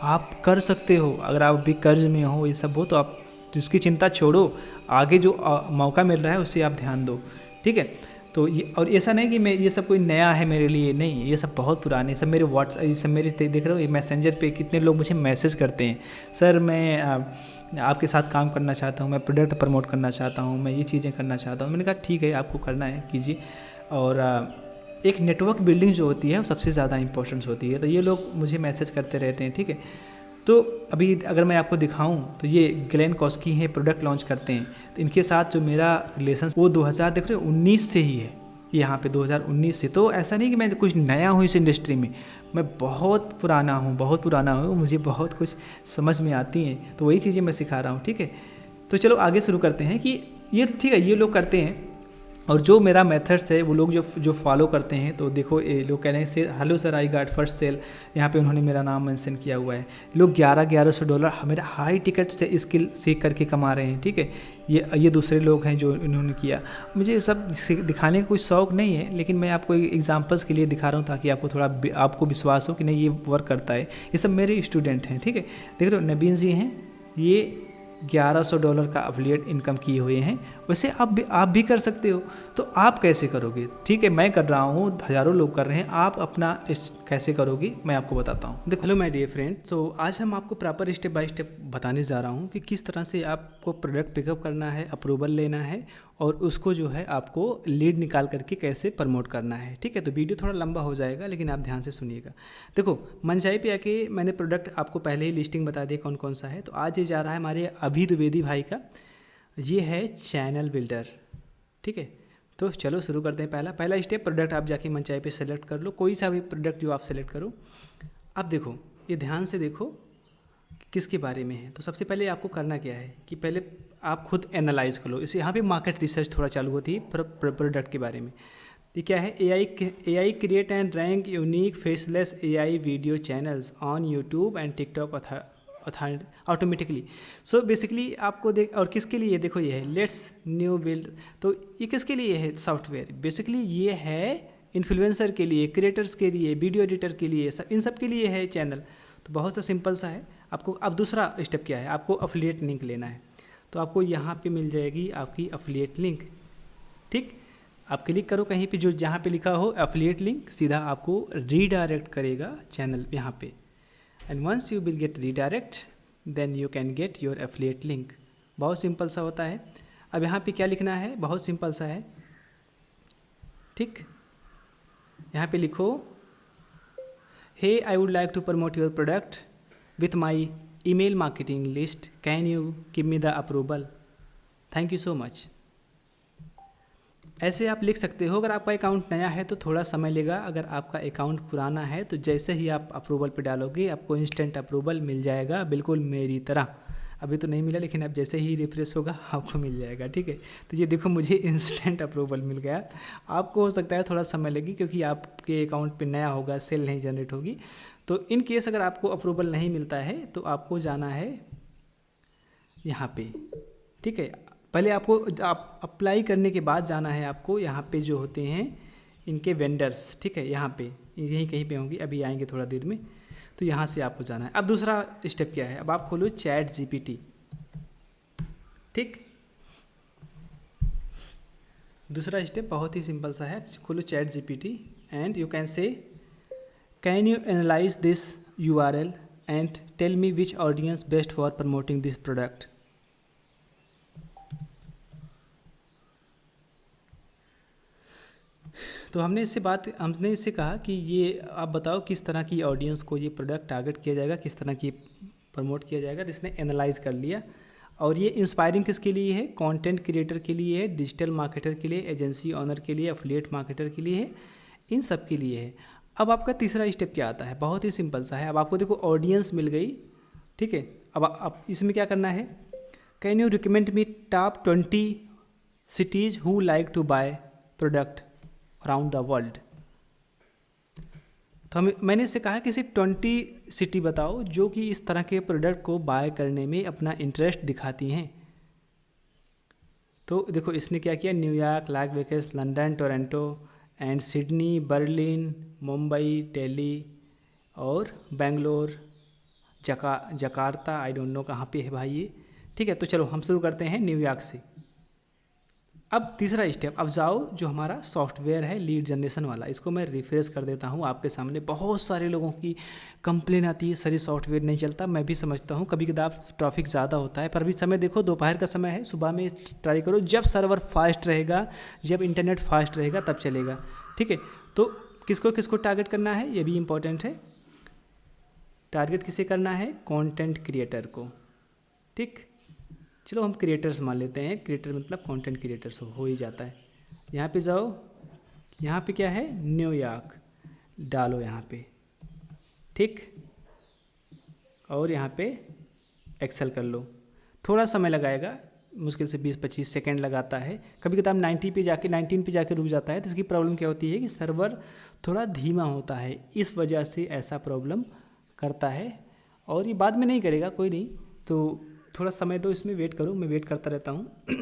आप कर सकते हो, अगर आप भी कर्ज में हो, ये सब हो, तो आप उसकी चिंता छोड़ो, आगे जो मौका मिल रहा है उससे आप ध्यान दो, ठीक है। तो ये, और ऐसा नहीं कि मैं ये सब कोई नया है मेरे लिए, नहीं, ये सब बहुत पुराने, सब मेरे व्हाट्सएप, ये सब मेरे देख रहे हो, ये मैसेंजर पे कितने लोग मुझे मैसेज करते हैं, सर मैं आपके साथ काम करना चाहता हूँ, मैं प्रोडक्ट प्रमोट करना चाहता हूँ, मैं ये चीज़ें करना चाहता हूँ। मैंने कहा ठीक है, आपको करना है कीजिए। और एक नेटवर्क बिल्डिंग जो होती है वो सबसे ज़्यादा इंपॉर्टेंस होती है, तो ये लोग मुझे मैसेज करते रहते हैं, ठीक है। तो अभी अगर मैं आपको दिखाऊं तो ये ग्लेन कॉस्की हैं, प्रोडक्ट लॉन्च करते हैं, तो इनके साथ जो मेरा रिलेशन वो 2000 देख रहे हो 19 से ही है, यहाँ पे 2019 से। तो ऐसा नहीं कि मैं कुछ नया हूँ इस इंडस्ट्री में, मैं बहुत पुराना हूँ, मुझे बहुत कुछ समझ में आती हैं, तो वही चीज़ें मैं सिखा रहा हूँ, ठीक है। तो चलो आगे शुरू करते हैं कि ये ठीक है, ये लोग करते हैं, और जो मेरा मेथड्स है वो लोग जो फॉलो करते हैं, तो देखो ये लोग कह रहे हैं hello sir I got first sale, यहाँ पे उन्होंने मेरा नाम मेंशन किया हुआ है। लोग $1100 मेरा हाई टिकट से स्किल सीख करके कमा रहे हैं, ठीक है। ये दूसरे लोग हैं जो इन्होंने किया। मुझे ये सब दिखाने का कोई शौक़ नहीं है, लेकिन मैं आपको एग्जाम्पल्स के लिए दिखा रहा हूँ ताकि आपको थोड़ा आपको विश्वास हो कि नहीं ये वर्क करता है। ये सब मेरे स्टूडेंट हैं, ठीक है। देख रहे हो नवीन जी हैं, ये $1100 का अफिलिएट इनकम किए हुए हैं। वैसे आप भी कर सकते हो, तो आप कैसे करोगे? ठीक है, मैं कर रहा हूँ, हज़ारों लोग कर रहे हैं, आप अपना कैसे करोगे मैं आपको बताता हूँ। देखो, हेलो माय डियर फ्रेंड, तो आज हम आपको प्रॉपर स्टेप बाय स्टेप बताने जा रहा हूँ कि किस तरह से आपको प्रोडक्ट पिकअप करना है, अप्रूवल लेना है, और उसको जो है आपको लीड निकाल करके कैसे प्रमोट करना है, ठीक है। तो वीडियो थोड़ा लंबा हो जाएगा, लेकिन आप ध्यान से सुनिएगा। देखो, मंचाई पे आके मैंने प्रोडक्ट आपको पहले ही लिस्टिंग बता दी कौन कौन सा है। तो आज ये जा रहा है हमारे अभी द्विवेदी भाई का, ये है चैनल बिल्डर, ठीक है। तो चलो शुरू करते हैं। पहला स्टेप, प्रोडक्ट आप जाके मंचाई पे सेलेक्ट कर लो, कोई सा भी प्रोडक्ट जो आप सेलेक्ट करो। अब देखो, ये ध्यान से देखो किसके बारे में है। तो सबसे पहले आपको करना क्या है कि पहले आप खुद एनालाइज कर लो। इसे यहाँ पे मार्केट रिसर्च थोड़ा चालू होती है प्रोडक्ट के बारे में। ये क्या है, AI create and rank unique faceless AI video channels on YouTube and TikTok automatically. So basically आपको और किसके लिए, देखो ये है लेट्स न्यू बिल्ड। तो ये किसके लिए है सॉफ्टवेयर? बेसिकली ये है इन्फ्लुएंसर के लिए, क्रिएटर्स के लिए, वीडियो एडिटर के लिए, इन सब के लिए है चैनल। तो बहुत सा सिंपल सा है आपको। अब दूसरा स्टेप क्या है, आपको अफिलिएट लिंक लेना है। तो आपको यहाँ पे मिल जाएगी आपकी अफिलिएट लिंक, ठीक। आप क्लिक करो कहीं पे जो जहाँ पे लिखा हो अफिलिएट लिंक, सीधा आपको रीडायरेक्ट करेगा चैनल यहाँ पे। And once you will get redirect then you can get your affiliate link. बहुत सिंपल सा होता है। अब यहाँ पे क्या लिखना है, बहुत सिंपल सा है, ठीक। यहाँ पे लिखो hey I would like to promote your product with my email marketing list, can you give me the approval, thank you so much. ऐसे आप लिख सकते हो। अगर आपका अकाउंट नया है तो थोड़ा समय लेगा, अगर आपका अकाउंट पुराना है तो जैसे ही आप अप्रूवल पे डालोगे आपको इंस्टेंट अप्रूवल मिल जाएगा, बिल्कुल मेरी तरह। अभी तो नहीं मिला, लेकिन अब जैसे ही रिफ्रेश होगा आपको मिल जाएगा, ठीक है। तो ये देखो मुझे इंस्टेंट अप्रूवल मिल गया। आपको हो सकता है थोड़ा समय लगे क्योंकि आपके अकाउंट पे नया होगा, सेल नहीं जनरेट होगी। तो इन केस अगर आपको अप्रूवल नहीं मिलता है तो आपको जाना है यहाँ पे, ठीक है। पहले आपको आप अप्लाई करने के बाद जाना है आपको यहाँ पे जो होते हैं इनके वेंडर्स, ठीक है। यहाँ पे यहीं कहीं पे होंगी, अभी आएंगे थोड़ा देर में। तो यहाँ से आपको जाना है। अब दूसरा स्टेप क्या है, अब आप खोलो चैट जीपीटी। ठीक, दूसरा स्टेप बहुत ही सिंपल सा है, खोलो ChatGPT and you can say can you analyse this URL and tell me which audience best for promoting this product. तो हमने इससे कहा कि ये आप बताओ किस तरह की ऑडियंस को ये प्रोडक्ट टारगेट किया जाएगा, किस तरह की प्रमोट किया जाएगा। तो इसने एनालाइज कर लिया। और ये इंस्पायरिंग किसके लिए है, कंटेंट क्रिएटर के लिए है, डिजिटल मार्केटर के लिए, एजेंसी ऑनर के लिए, एफिलिएट मार्केटर के लिए है, इन सब के लिए है। अब आपका तीसरा स्टेप क्या आता है, बहुत ही सिंपल सा है। अब आपको देखो ऑडियंस मिल गई, ठीक है। अब इसमें क्या करना है, can you recommend me top 20 cities who like to buy product around the world. तो मैंने इससे कहा कि सिर्फ 20 सिटी बताओ जो कि इस तरह के प्रोडक्ट को बाय करने में अपना इंटरेस्ट दिखाती हैं। तो देखो इसने क्या किया, New York, Las Vegas, London, Toronto and Sydney, Berlin, Mumbai, Delhi और Bangalore, Jakarta, I don't know कहाँ पे है भाई ये, ठीक है। तो चलो हम शुरू करते हैं न्यूयॉर्क से। अब तीसरा स्टेप, अब जाओ जो हमारा सॉफ्टवेयर है लीड जनरेशन वाला, इसको मैं रिफ्रेश कर देता हूँ आपके सामने। बहुत सारे लोगों की कंप्लेन आती है सर ये सॉफ्टवेयर नहीं चलता। मैं भी समझता हूँ कभी कभार ट्रैफिक ज़्यादा होता है, पर अभी समय देखो दोपहर का समय है, सुबह में ट्राई करो, जब सर्वर फास्ट रहेगा, जब इंटरनेट फास्ट रहेगा तब चलेगा, ठीक है। तो किसको किसको टारगेट करना है ये भी इम्पोर्टेंट है। टारगेट किसे करना है, कंटेंट क्रिएटर को, ठीक। चलो हम क्रिएटर्स मान लेते हैं, क्रिएटर मतलब कंटेंट क्रिएटर्स हो ही जाता है। यहाँ पे जाओ, यहाँ पे क्या है, न्यूयॉर्क डालो यहाँ पे, ठीक। और यहाँ पे एक्सेल कर लो। थोड़ा समय लगाएगा, मुश्किल से 20-25 सेकेंड लगाता है। कभी कभी 19 पे जाके रुक जाता है। तो इसकी प्रॉब्लम क्या होती है कि सर्वर थोड़ा धीमा होता है, इस वजह से ऐसा प्रॉब्लम करता है। और ये बाद में नहीं करेगा, कोई नहीं, तो थोड़ा समय दो, इसमें वेट करो, मैं वेट करता रहता हूँ।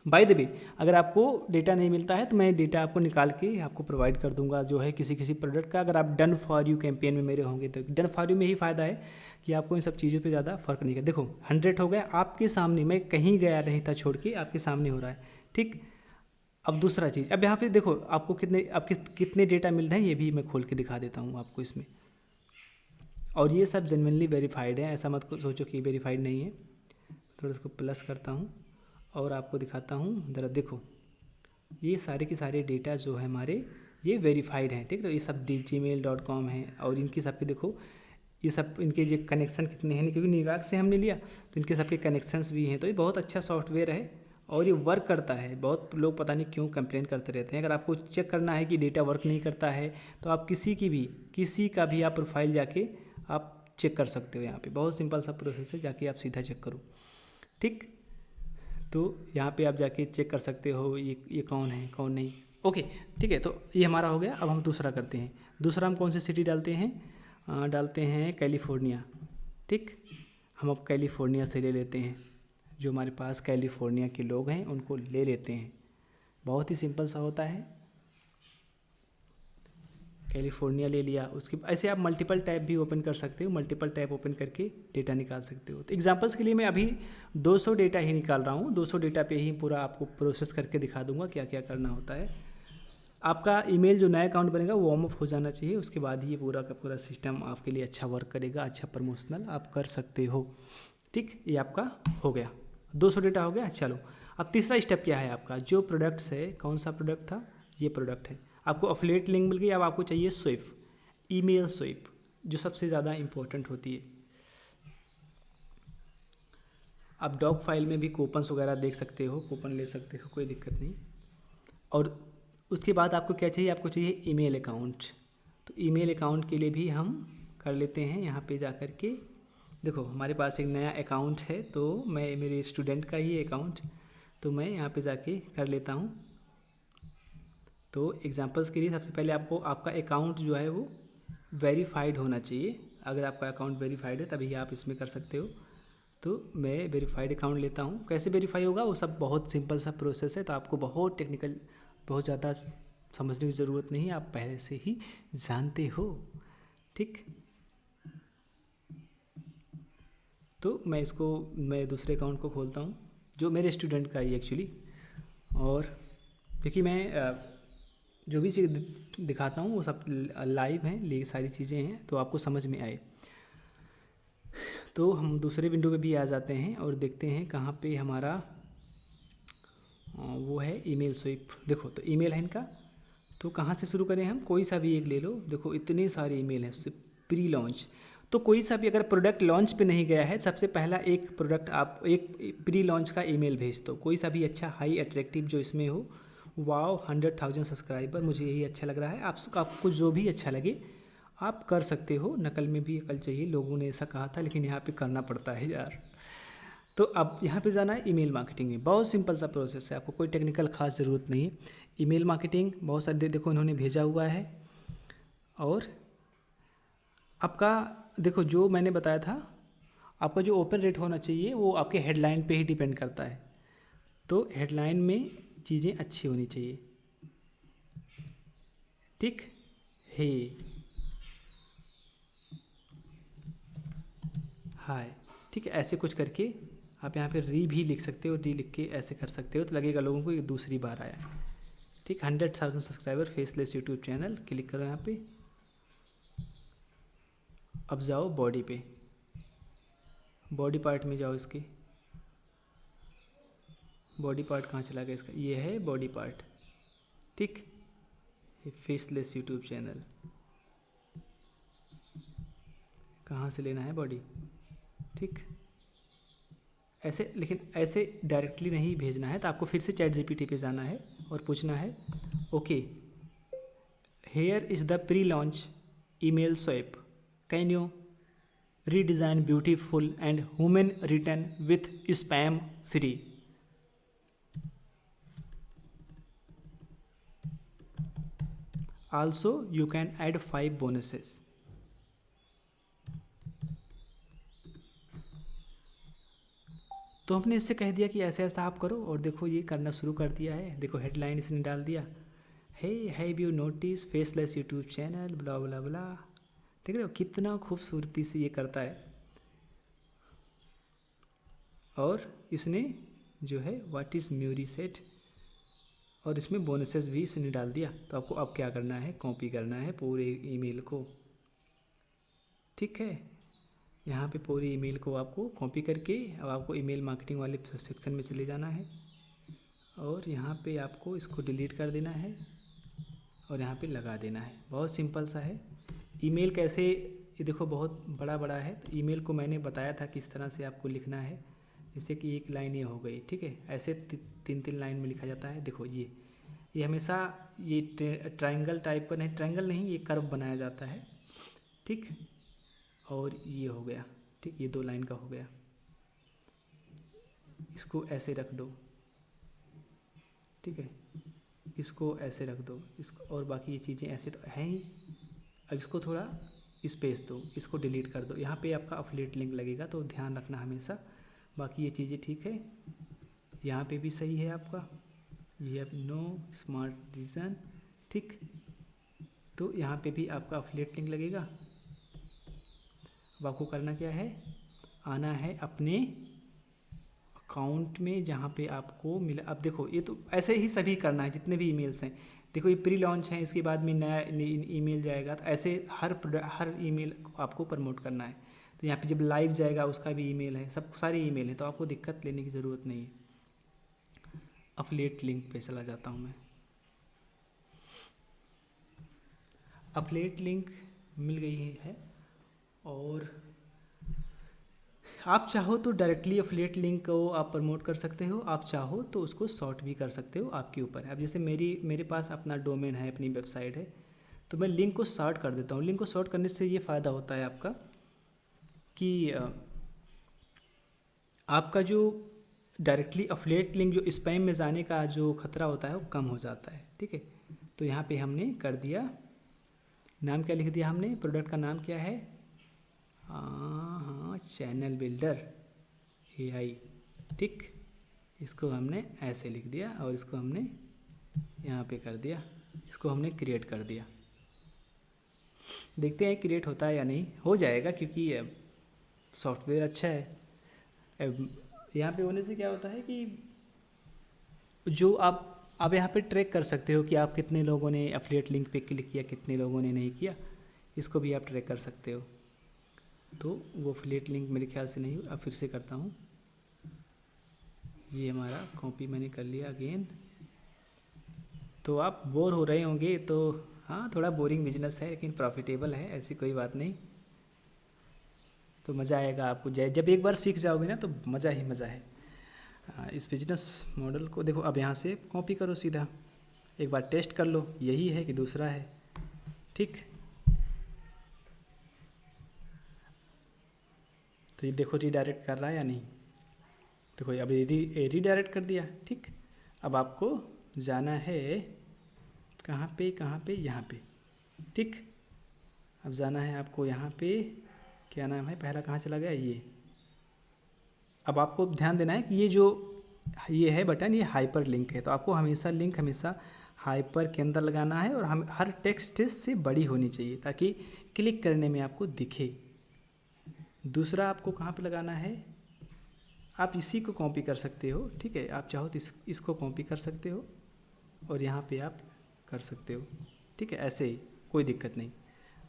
बाय द वे, अगर आपको डेटा नहीं मिलता है तो मैं डेटा आपको निकाल के आपको प्रोवाइड कर दूंगा, जो है किसी किसी प्रोडक्ट का। अगर आप डन फॉर यू कैंपेन में मेरे होंगे तो डन फॉर यू में ही फ़ायदा है कि आपको इन सब चीज़ों पे ज़्यादा फर्क नहीं है। देखो 100 हो गया आपके सामने, मैं कहीं गया नहीं था छोड़ के, आपके सामने हो रहा है, ठीक। अब दूसरा चीज़, अब यहाँ पे देखो आपको कितने डेटा मिल रहे हैं ये भी मैं खोल के दिखा देता हूँ आपको इसमें। और ये सब जेन्युइनली वेरीफाइड है, ऐसा मत सोचो कि वेरीफाइड नहीं है। थोड़ा इसको प्लस करता हूँ और आपको दिखाता हूँ, ज़रा देखो ये सारे के सारे डेटा जो है हमारे ये वेरीफाइड हैं, ठीक है। ये सब gmail.com है और इनकी सबके देखो ये सब इनके जो कनेक्शन कितने हैं, क्योंकि न्यूयॉर्क से हमने लिया तो इनके सबके कनेक्शंस भी हैं। तो ये बहुत अच्छा सॉफ्टवेयर है और ये वर्क करता है। बहुत लोग पता नहीं क्यों कंप्लेन करते रहते हैं। अगर आपको चेक करना है कि डेटा वर्क नहीं करता है तो आप किसी का भी आप प्रोफाइल जाके आप चेक कर सकते हो। यहाँ पे बहुत सिंपल सा प्रोसेस है, जाके आप सीधा चेक करो, ठीक। तो यहाँ पे आप जाके चेक कर सकते हो ये कौन है कौन नहीं, ओके, ठीक है। तो ये हमारा हो गया। अब हम दूसरा करते हैं। दूसरा हम कौन सी सिटी डालते हैं, डालते हैं कैलिफोर्निया, ठीक। हम अब कैलिफोर्निया से ले लेते हैं, जो हमारे पास कैलिफोर्निया के लोग हैं उनको ले लेते हैं। बहुत ही सिंपल सा होता है, कैलिफोर्निया ले लिया। उसके ऐसे आप मल्टीपल टैब भी ओपन कर सकते हो, मल्टीपल टैब ओपन करके डेटा निकाल सकते हो। तो एग्जांपल्स के लिए मैं अभी 200 डेटा ही निकाल रहा हूँ, 200 डेटा पे ही पूरा आपको प्रोसेस करके दिखा दूंगा क्या क्या करना होता है। आपका ईमेल जो नया अकाउंट बनेगा वो वार्म अप हो जाना चाहिए, उसके बाद ही ये पूरा का पूरा सिस्टम आपके लिए अच्छा वर्क करेगा, अच्छा प्रमोशनल आप कर सकते हो, ठीक। ये आपका हो गया, 200 डेटा हो गया। चलो अब तीसरा स्टेप क्या है आपका, जो प्रोडक्ट्स है, कौन सा प्रोडक्ट था, ये प्रोडक्ट है। आपको अफिलिएट लिंक मिल गई, अब आपको चाहिए स्विप, ईमेल स्विप, जो सबसे ज़्यादा इम्पोर्टेंट होती है। आप डॉग फाइल में भी कूपन्स वगैरह देख सकते हो, कूपन ले सकते हो, कोई दिक्कत नहीं। और उसके बाद आपको क्या चाहिए, आपको चाहिए ईमेल अकाउंट। तो ईमेल अकाउंट के लिए भी हम कर लेते हैं, यहाँ पे जा कर के देखो हमारे पास एक नया अकाउंट है, तो मैं मेरे स्टूडेंट का ही अकाउंट, तो मैं यहाँ पे जाके कर लेता हूँ। तो एग्जांपल्स के लिए सबसे पहले आपको आपका अकाउंट जो है वो वेरीफाइड होना चाहिए। अगर आपका अकाउंट वेरीफाइड है तभी आप इसमें कर सकते हो। तो मैं वेरीफाइड अकाउंट लेता हूँ। कैसे वेरीफाई होगा वो सब बहुत सिंपल सा प्रोसेस है, तो आपको बहुत टेक्निकल, बहुत ज़्यादा समझने की ज़रूरत नहीं है, आप पहले से ही जानते हो। ठीक, तो मैं दूसरे अकाउंट को खोलता हूँ जो मेरे स्टूडेंट का ही एक्चुअली। और क्योंकि मैं जो भी चीज़ दिखाता हूँ वो सब लाइव हैं, ये सारी चीज़ें हैं तो आपको समझ में आए। तो हम दूसरे विंडो पे भी आ जाते हैं और देखते हैं कहाँ पे हमारा वो है ईमेल स्वीप। देखो तो ईमेल है इनका, तो कहाँ से शुरू करें हम, कोई सा भी एक ले लो। देखो इतने सारे ईमेल हैं प्री लॉन्च, तो कोई सा भी अगर प्रोडक्ट लॉन्च पे नहीं गया है, सबसे पहला एक प्रोडक्ट आप एक प्री लॉन्च का ईमेल भेज दो, कोई सा भी अच्छा हाई अट्रैक्टिव जो इसमें हो। वाओ 100,000 सब्सक्राइबर, मुझे यही अच्छा लग रहा है। आपको जो भी अच्छा लगे आप कर सकते हो। नकल में भी अकल चाहिए, लोगों ने ऐसा कहा था, लेकिन यहाँ पे करना पड़ता है यार। तो अब यहाँ पे जाना है ईमेल मार्केटिंग में। बहुत सिंपल सा प्रोसेस है, आपको कोई टेक्निकल खास ज़रूरत नहीं है। ईमेल मार्केटिंग बहुत सारे देखो इन्होंने भेजा हुआ है। और आपका देखो जो मैंने बताया था, आपका जो ओपन रेट होना चाहिए वो आपके हेडलाइन पे ही डिपेंड करता है। तो हेडलाइन में चीज़ें अच्छी होनी चाहिए। ठीक है, हाय, ठीक है, ऐसे कुछ करके आप यहाँ पे री भी लिख सकते हो, री लिख के ऐसे कर सकते हो तो लगेगा लोगों को ये दूसरी बार आया है। ठीक, 100,000 subscriber faceless YouTube channel, click करो यहाँ पे। अब जाओ बॉडी पे, बॉडी पार्ट में जाओ। इसके बॉडी पार्ट कहाँ चला गया इसका, ये है बॉडी पार्ट। ठीक, फेसलेस यूट्यूब चैनल कहाँ से लेना है बॉडी। ठीक, ऐसे, लेकिन ऐसे डायरेक्टली नहीं भेजना है, तो आपको फिर से चैट जीपीटी पे जाना है और पूछना है okay here is the pre launch email swap, can you redesign beautiful and human return with spam free. Also you can add 5 bonuses। तो हमने इससे कह दिया कि ऐसे ऐसा आप करो, और देखो ये करना शुरू कर दिया है। देखो हेडलाइन इसने डाल दिया, hey have you notice faceless YouTube channel blah blah blah. देख रहे हो कितना खूबसूरती से ये करता है। और इसने जो है व्हाट इज़ म्यूरी सेट, और इसमें बोनसेस भी इसने डाल दिया। तो आपको अब क्या करना है, कॉपी करना है पूरे ईमेल को। ठीक है, यहाँ पे पूरी ईमेल को आपको कॉपी करके अब आपको ईमेल मार्केटिंग वाले सेक्शन में चले जाना है, और यहाँ पे आपको इसको डिलीट कर देना है और यहाँ पे लगा देना है। बहुत सिंपल सा है। ईमेल कैसे, ये देखो बहुत बड़ा बड़ा है, तो ईमेल को मैंने बताया था किस तरह से आपको लिखना है। जैसे कि एक लाइन ये हो गई, ठीक है, ऐसे 3-3 लाइन में लिखा जाता है। देखो ये हमेशा ये ट्रायंगल टाइप का नहीं, ट्रायंगल नहीं, ये कर्व बनाया जाता है। ठीक, और ये हो गया। ठीक, ये 2 लाइन का हो गया, इसको ऐसे रख दो। ठीक है, इसको ऐसे रख दो, इसको, और बाकी ये चीज़ें ऐसे तो हैं ही। अब इसको थोड़ा स्पेस दो, इसको डिलीट कर दो। यहाँ पे आपका अफिलिएट लिंक लगेगा, तो ध्यान रखना हमेशा। बाकी ये चीज़ें ठीक है, यहाँ पे भी सही है आपका। ये अब नो स्मार्ट रीजन। ठीक, तो यहाँ पे भी आपका अफिलिएट लिंक लगेगा। अब आपको करना क्या है, आना है अपने अकाउंट में जहाँ पे आपको मिला। अब देखो ये तो ऐसे ही सभी करना है जितने भी ईमेल्स हैं। देखो ये प्री लॉन्च है, इसके बाद में नया ईमेल जाएगा, तो ऐसे हर ईमेल आपको प्रमोट करना है। तो यहाँ पे जब लाइव जाएगा उसका भी ईमेल है, सब सारे ईमेल हैं, तो आपको दिक्कत लेने की ज़रूरत नहीं है। अफिलिएट लिंक पे चला जाता हूँ मैं। अफिलिएट लिंक मिल गई है, और आप चाहो तो डायरेक्टली अफिलिएट लिंक को आप प्रमोट कर सकते हो, आप चाहो तो उसको शॉर्ट भी कर सकते हो, आपके ऊपर है। अब जैसे मेरे पास अपना डोमेन है, अपनी वेबसाइट है, तो मैं लिंक को शॉर्ट कर देता हूँ। लिंक को शॉर्ट करने से ये फ़ायदा होता है आपका कि आपका जो डायरेक्टली अफिलिएट लिंक जो स्पैम में जाने का जो खतरा होता है वो कम हो जाता है। ठीक है, तो यहाँ पे हमने कर दिया, नाम क्या लिख दिया हमने, प्रोडक्ट का नाम क्या है, हाँ चैनल बिल्डर AI। ठीक, इसको हमने ऐसे लिख दिया और इसको हमने यहाँ पे कर दिया इसको हमने क्रिएट कर दिया। देखते हैं क्रिएट होता है या नहीं, हो जाएगा क्योंकि सॉफ्टवेयर अच्छा है। यहाँ पे होने से क्या होता है कि जो आप यहाँ पे ट्रैक कर सकते हो कि आप कितने लोगों ने एफिलिएट लिंक पे क्लिक किया, कितने लोगों ने नहीं किया, इसको भी आप ट्रैक कर सकते हो। तो वो एफिलिएट लिंक मेरे ख्याल से नहीं, अब फिर से करता हूँ। ये हमारा कॉपी मैंने कर लिया अगेन। तो आप बोर हो रहे होंगे, तो हाँ थोड़ा बोरिंग बिजनेस है लेकिन प्रॉफिटेबल है, ऐसी कोई बात नहीं। तो मज़ा आएगा आपको, जब एक बार सीख जाओगे ना तो मज़ा ही मज़ा है। इस बिजनेस मॉडल को देखो, अब यहाँ से कॉपी करो सीधा, एक बार टेस्ट कर लो यही है कि दूसरा है। ठीक, तो ये देखो रीडायरेक्ट कर रहा है या नहीं। देखो अब रीडायरेक्ट कर दिया। ठीक, अब आपको जाना है कहाँ पे, यहाँ पे। ठीक, अब जाना है आपको यहाँ पे, क्या नाम है, पहला कहाँ चला गया ये। अब आपको ध्यान देना है कि ये है बटन, ये हाइपर लिंक है, तो आपको हमेशा लिंक हमेशा हाइपर के अंदर लगाना है और हम हर टेक्स्ट से बड़ी होनी चाहिए ताकि क्लिक करने में आपको दिखे। दूसरा आपको कहाँ पे लगाना है, आप इसी को कॉपी कर सकते हो। ठीक है, आप चाहो तो इसको कॉपी कर सकते हो और यहाँ पे आप कर सकते हो। ठीक है, ऐसे ही कोई दिक्कत नहीं।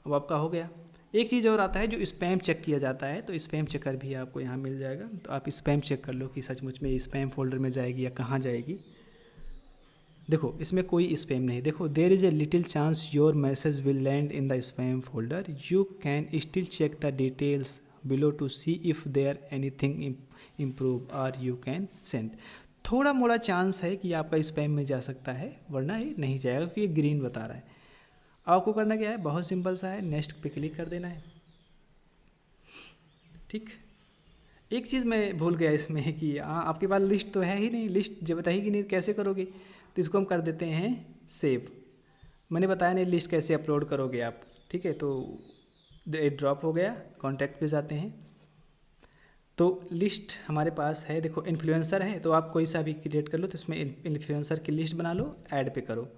अब आपका हो गया। एक चीज़ और आता है जो स्पैम चेक किया जाता है, तो स्पैम चेकर भी आपको यहाँ मिल जाएगा। तो आप स्पैम चेक कर लो कि सचमुच में स्पैम फोल्डर में जाएगी या कहाँ जाएगी। देखो इसमें कोई स्पैम नहीं। देखो, there is a little chance your message will land in the spam folder, you can still check the details below to see if there anything improve और यू कैन सेंड। थोड़ा मोड़ा चांस है कि आपका spam में जा सकता है, वरना ये नहीं जाएगा क्योंकि ये ग्रीन बता रहा है। आपको करना क्या है, बहुत सिंपल सा है, नेक्स्ट पे क्लिक कर देना है। ठीक, एक चीज़ मैं भूल गया इसमें कि आपके पास लिस्ट तो है ही नहीं, लिस्ट जब रहेगी नहीं कैसे करोगे, तो इसको हम कर देते हैं सेव। मैंने बताया नहीं लिस्ट कैसे अपलोड करोगे आप। ठीक है, तो ड्रॉप हो गया, कॉन्टैक्ट पे जाते हैं। तो लिस्ट हमारे पास है, देखो इन्फ्लुएंसर है, तो आप कोई सा भी क्रिएट कर लो, तो इसमें इन्फ्लुएंसर की लिस्ट बना लो, ऐड पे करो।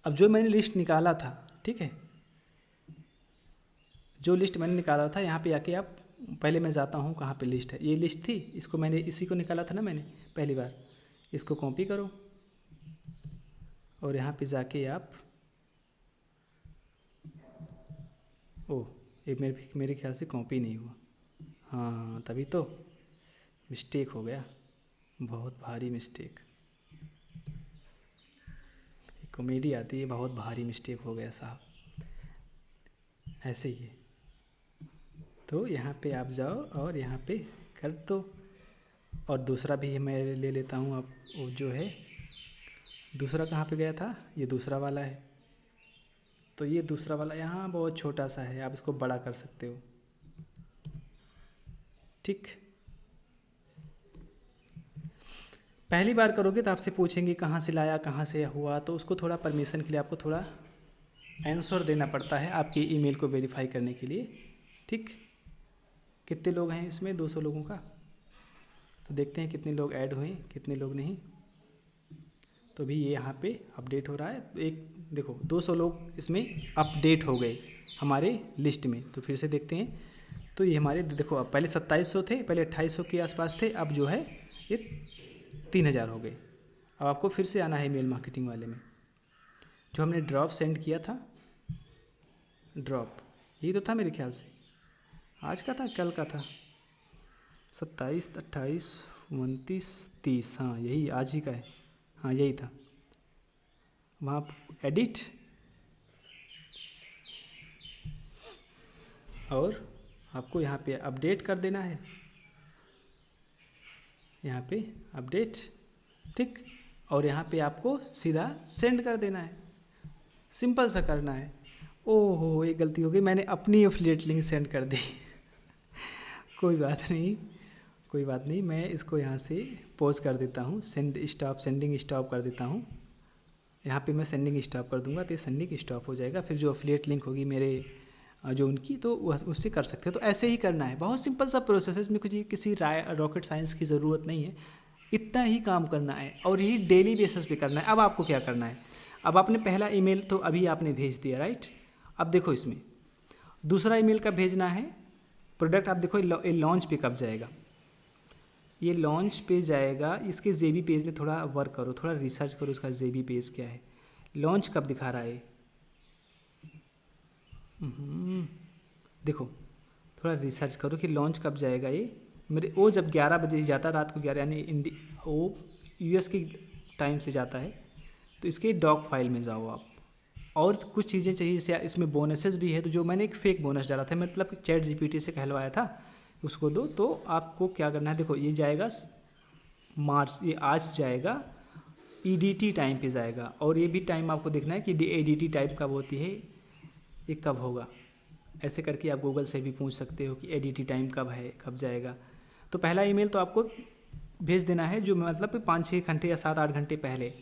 अब जो मैंने लिस्ट निकाला था, ठीक है, जो लिस्ट मैंने निकाला था, यहाँ पे आके आप, पहले मैं जाता हूँ कहाँ पे लिस्ट है, ये लिस्ट थी, इसको मैंने इसी को निकाला था ना मैंने पहली बार, इसको कॉपी करो और यहाँ पे जाके आप, ओह ये मेरे ख्याल से कॉपी नहीं हुआ, हाँ तभी तो मिस्टेक हो गया, बहुत भारी मिस्टेक। कॉमेडी आती है, बहुत भारी मिस्टेक हो गया साहब, ऐसे ही है। तो यहाँ पे आप जाओ और यहाँ पे कर दो। और दूसरा भी मैं ले लेता हूँ। अब वो जो है दूसरा कहाँ पे गया था, ये दूसरा वाला है, तो ये दूसरा वाला यहाँ बहुत छोटा सा है, आप इसको बड़ा कर सकते हो। ठीक, पहली बार करोगे तो आपसे पूछेंगे कहाँ से लाया, कहाँ से हुआ, तो उसको थोड़ा परमिशन के लिए आपको थोड़ा आंसर देना पड़ता है आपकी ईमेल को वेरीफाई करने के लिए। ठीक, कितने लोग हैं इसमें, 200 लोगों का, तो देखते हैं कितने लोग ऐड हुए, कितने लोग नहीं। तो भी ये यहाँ पे अपडेट हो रहा है, एक देखो 200 लोग इसमें अपडेट हो गए हमारे लिस्ट में। तो फिर से देखते हैं, तो ये हमारे देखो, अब पहले 2700 थे, पहले 2800 के आसपास थे, अब जो है ये 3000 हो गए। अब आपको फिर से आना है मेल मार्केटिंग वाले में, जो हमने ड्रॉप सेंड किया था, ड्रॉप यही तो था मेरे ख्याल से, आज का था कल का था, 27, 28, 29, 30, हाँ यही आज ही का है, हाँ यही था। वहाँ एडिट और आपको यहाँ पे अपडेट कर देना है, यहाँ पे अपडेट। ठीक, और यहाँ पे आपको सीधा सेंड कर देना है, सिंपल सा करना है। ओहो ये गलती हो गई, मैंने अपनी एफिलिएट लिंक सेंड कर दी कोई बात नहीं, कोई बात नहीं, मैं इसको यहाँ से पॉज कर देता हूँ, सेंडिंग स्टॉप कर देता हूँ। यहाँ पे मैं सेंडिंग स्टॉप कर दूंगा तो ये सेंडिंग स्टॉप हो जाएगा। फिर जो एफिलिएट लिंक होगी मेरे जो उनकी, तो उससे कर सकते हो। तो ऐसे ही करना है, बहुत सिंपल सा प्रोसेस है, इसमें कुछ किसी रॉकेट साइंस की ज़रूरत नहीं है। इतना ही काम करना है और यही डेली बेसिस पे करना है। अब आपको क्या करना है, अब आपने पहला ईमेल तो अभी आपने भेज दिया, राइट। अब देखो इसमें दूसरा ईमेल कब भेजना है, प्रोडक्ट आप देखो ये लॉन्च पे कब जाएगा, ये लॉन्च पे जाएगा। इसके जेबी पेज में थोड़ा वर्क करो, थोड़ा रिसर्च करो इसका जेबी पेज क्या है, लॉन्च कब दिखा रहा है। देखो थोड़ा रिसर्च करो कि लॉन्च कब जाएगा ये। मेरे वो जब 11 बजे जाता है, रात को 11, यानी वो यूएस की टाइम से जाता है। तो इसके डॉक फाइल में जाओ आप, और कुछ चीज़ें चाहिए, जैसे इसमें बोनसेस भी है। तो जो मैंने एक फेक बोनस डाला था, मतलब चैट जीपीटी से कहलवाया था, उसको दो। तो आपको क्या करना है, देखो ये जाएगा मार्च, ये आज जाएगा, ईडीटी टाइम पे जाएगा। और ये भी टाइम आपको देखना है कि ईडीटी टाइम कब होती है, ये कब होगा। ऐसे करके आप गूगल से भी पूछ सकते हो कि ईडीटी टाइम कब है, कब जाएगा। तो पहला ईमेल तो आपको भेज देना है, जो मतलब 5-6 घंटे या 7-8 घंटे पहले।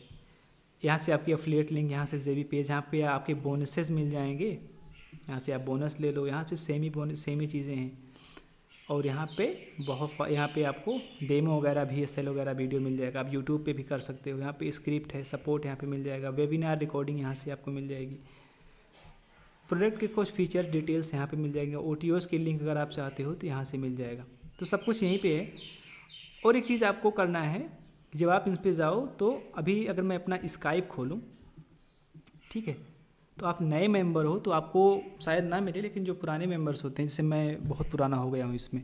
यहाँ से आपकी एफिलिएट लिंक, यहाँ से जेबी पेज, यहाँ पे आपके बोनसेस मिल जाएंगे, यहाँ से आप बोनस ले लो। यहाँ पे सेम ही चीज़ें हैं। और यहाँ पे यहाँ पे आपको डेमो वगैरह भी, एसएल वगैरह वीडियो मिल जाएगा। आप यूट्यूब पे भी कर सकते हो। यहाँ पे स्क्रिप्ट है, सपोर्ट यहाँ पे मिल जाएगा, वेबिनार रिकॉर्डिंग यहाँ से आपको मिल जाएगी। प्रोडक्ट के कुछ फीचर डिटेल्स यहाँ पे मिल जाएंगे। ओटीओस की लिंक अगर आप चाहते हो तो यहाँ से मिल जाएगा। तो सब कुछ यहीं पे है। और एक चीज़ आपको करना है, जब आप इन पे जाओ तो अभी अगर मैं अपना स्काइप खोलूँ, ठीक है, तो आप नए मेंबर हो तो आपको शायद ना मिले, लेकिन जो पुराने मेंबर्स होते हैं, जैसे मैं बहुत पुराना हो गया हूँ इसमें,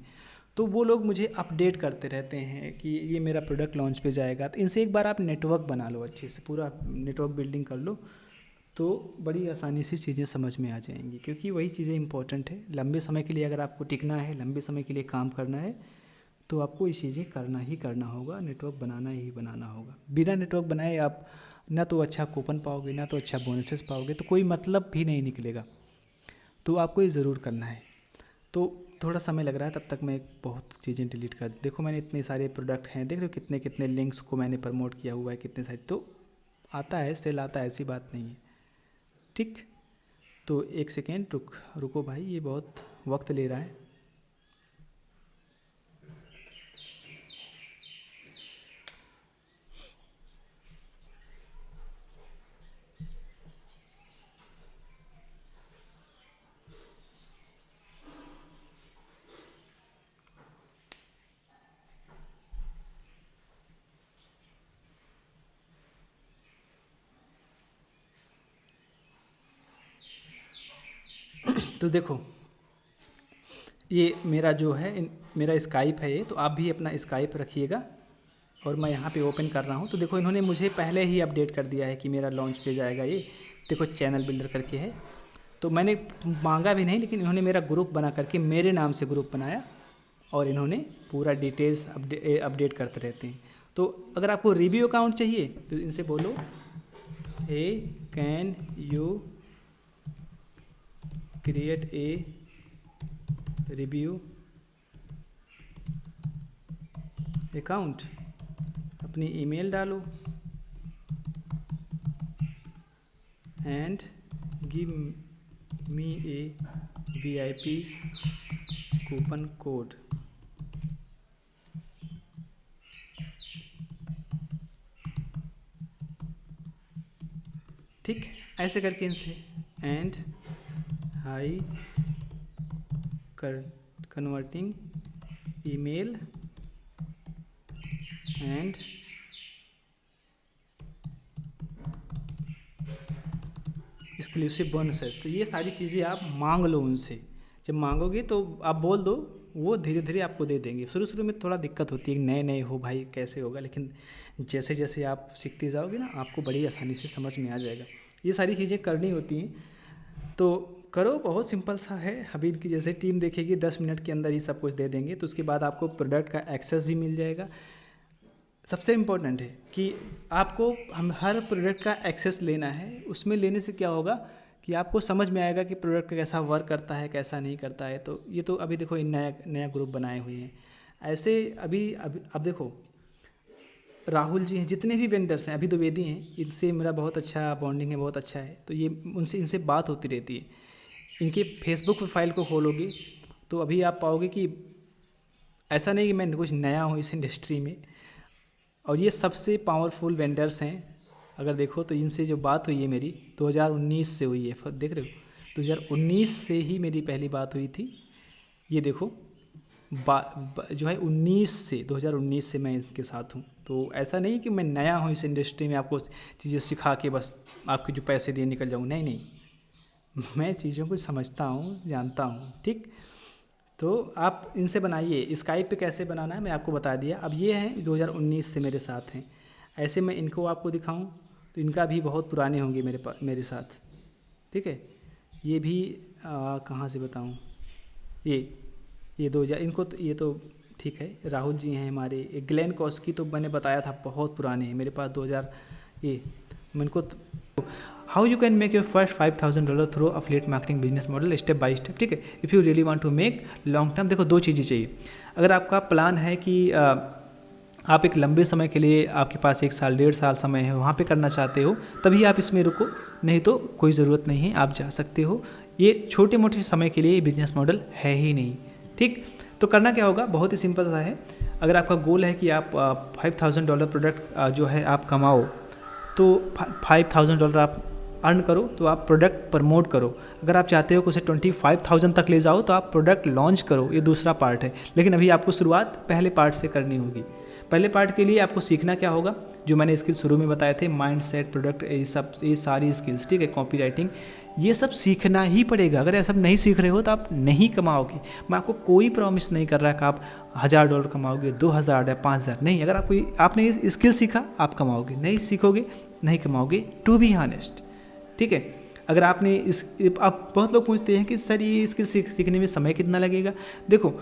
तो वो लोग मुझे अपडेट करते रहते हैं कि ये मेरा प्रोडक्ट लॉन्च पे जाएगा। तो इनसे एक बार आप नेटवर्क बना लो, अच्छे से पूरा नेटवर्क बिल्डिंग कर लो, तो बड़ी आसानी से चीज़ें समझ में आ जाएंगी। क्योंकि वही चीज़ें इंपॉर्टेंट है। लंबे समय के लिए अगर आपको टिकना है, लंबे समय के लिए काम करना है, तो आपको ये चीज़ें करना ही करना होगा, नेटवर्क बनाना ही बनाना होगा। बिना नेटवर्क बनाए आप ना तो अच्छा कूपन पाओगे, ना तो अच्छा बोनसेस पाओगे, तो कोई मतलब भी नहीं निकलेगा। तो आपको ये ज़रूर करना है। तो थोड़ा समय लग रहा है, तब तक मैं बहुत चीज़ें डिलीट कर, देखो मैंने इतने सारे प्रोडक्ट हैं, देख लो कितने कितने लिंक्स को मैंने प्रमोट किया हुआ है, कितने सारे। तो आता है, सेल आता है, ऐसी बात नहीं है, ठीक। तो एक सेकेंड रुको भाई, ये बहुत वक्त ले रहा है। तो देखो ये मेरा जो है, मेरा स्काइप है ये, तो आप भी अपना स्काइप रखिएगा। और मैं यहाँ पे ओपन कर रहा हूँ। तो देखो इन्होंने मुझे पहले ही अपडेट कर दिया है कि मेरा लॉन्च पे जाएगा ये। देखो चैनल बिल्डर करके है, तो मैंने मांगा भी नहीं, लेकिन इन्होंने मेरा ग्रुप बना करके मेरे नाम से ग्रुप बनाया, और इन्होंने पूरा डिटेल्स अपडेट करते रहते हैं। तो अगर आपको रिव्यू अकाउंट चाहिए तो इनसे बोलो, a can you create a review account, अपनी ईमेल डालो and give me a VIP coupon code. ठीक, ऐसे करके इनसे and high converting email and exclusive bonuses. तो ये सारी चीज़ें आप मांग लो उनसे। जब मांगोगे तो आप बोल दो, वो धीरे धीरे आपको दे देंगे। शुरू शुरू में थोड़ा दिक्कत होती है, नए नए हो भाई कैसे होगा, लेकिन जैसे जैसे आप सीखते जाओगे ना, आपको बड़ी आसानी से समझ में आ जाएगा। ये सारी चीज़ें करनी होती हैं तो करो, बहुत सिंपल सा है। हबीब की जैसे टीम देखेगी 10 मिनट के अंदर ही सब कुछ दे देंगे। तो उसके बाद आपको प्रोडक्ट का एक्सेस भी मिल जाएगा। सबसे इम्पोर्टेंट है कि आपको हम हर प्रोडक्ट का एक्सेस लेना है। उसमें लेने से क्या होगा कि आपको समझ में आएगा कि प्रोडक्ट कैसा वर्क करता है, कैसा नहीं करता है। तो ये तो अभी देखो नया नया ग्रुप बनाए हुए हैं ऐसे। अभी अब देखो राहुल जी हैं, जितने भी वेंडर्स हैं, अभी द्विवेदी हैं, इनसे मेरा बहुत अच्छा बॉन्डिंग है, बहुत अच्छा है। तो ये इनसे बात होती रहती है। इनके फेसबुक प्रोफाइल को खोलोगे तो अभी आप पाओगे कि ऐसा नहीं कि मैं कुछ नया हूँ इस इंडस्ट्री में, और ये सबसे पावरफुल वेंडर्स हैं। अगर देखो तो इनसे जो बात हुई है मेरी 2019 से हुई है, देख रहे हो 2019 से ही मेरी पहली बात हुई थी। ये देखो जो है 2019 से मैं इसके साथ हूँ। तो ऐसा नहीं कि मैं नया हूँ इस इंडस्ट्री में आपको चीज़ें सिखा के बस आपके जो पैसे दिए निकल जाऊँ, नहीं नहीं, मैं चीज़ों को समझता हूँ, जानता हूँ। ठीक, तो आप इनसे बनाइए। स्काइप पे कैसे बनाना है मैं आपको बता दिया। अब ये हैं 2019 से मेरे साथ हैं। ऐसे मैं इनको आपको दिखाऊं तो इनका भी बहुत पुराने होंगे मेरे साथ। ठीक है, ये भी कहाँ से बताऊं, ये 2000 इनको तो ये तो ठीक है। राहुल जी हैं हमारे। एक ग्लेन कॉस्की तो मैंने बताया था बहुत पुराने हैं मेरे पास 2000। ये मैं इनको how you can make your first $5,000 through affiliate marketing business model step by step. ठीक है, if you really want to make long term. देखो दो चीज़ें चाहिए। अगर आपका प्लान है कि आप एक लंबे समय के लिए, आपके पास 1 साल 1.5 साल समय है, वहाँ पे करना चाहते हो, तभी आप इसमें रुको, नहीं तो कोई ज़रूरत नहीं है, आप जा सकते हो। ये छोटे मोटे समय के लिए बिजनेस मॉडल है ही नहीं। ठीक, तो करना क्या होगा, बहुत ही सिंपल सा है। अगर आपका गोल है कि आप $5,000 प्रोडक्ट जो है आप कमाओ, तो $5,000 आप अर्न करो, तो आप प्रोडक्ट प्रमोट करो। अगर आप चाहते हो कि उसे 25,000 तक ले जाओ, तो आप प्रोडक्ट लॉन्च करो। ये दूसरा पार्ट है, लेकिन अभी आपको शुरुआत पहले पार्ट से करनी होगी। पहले पार्ट के लिए आपको सीखना क्या होगा, जो मैंने स्किल शुरू में बताए थे, माइंड सेट, प्रोडक्ट, ये सारी स्किल्स। ठीक है, कॉपी राइटिंग, ये सब सीखना ही पड़ेगा। अगर ये सब नहीं सीख रहे हो तो आप नहीं कमाओगे। मैं आपको कोई प्रॉमिस नहीं कर रहा कि आप $1,000 कमाओगे, 2,000 या 5,000 नहीं। अगर आपने ये स्किल सीखा, आप कमाओगे, नहीं सीखोगे नहीं कमाओगे, टू बी ऑनेस्ट। ठीक है, अगर आपने आप बहुत लोग पूछते हैं कि सर ये स्किल सीखने में समय कितना लगेगा। देखो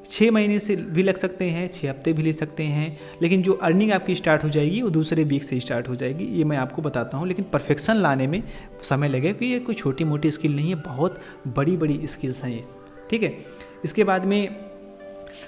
6 महीने से भी लग सकते हैं, 6 हफ्ते भी ले सकते हैं, लेकिन जो अर्निंग आपकी स्टार्ट हो जाएगी वो दूसरे वीक से स्टार्ट हो जाएगी। ये मैं आपको बताता हूँ, लेकिन परफेक्शन लाने में समय लगेगा, क्योंकि ये कोई छोटी मोटी स्किल नहीं है, बहुत बड़ी बड़ी स्किल्स हैं ये। ठीक है, इसके बाद में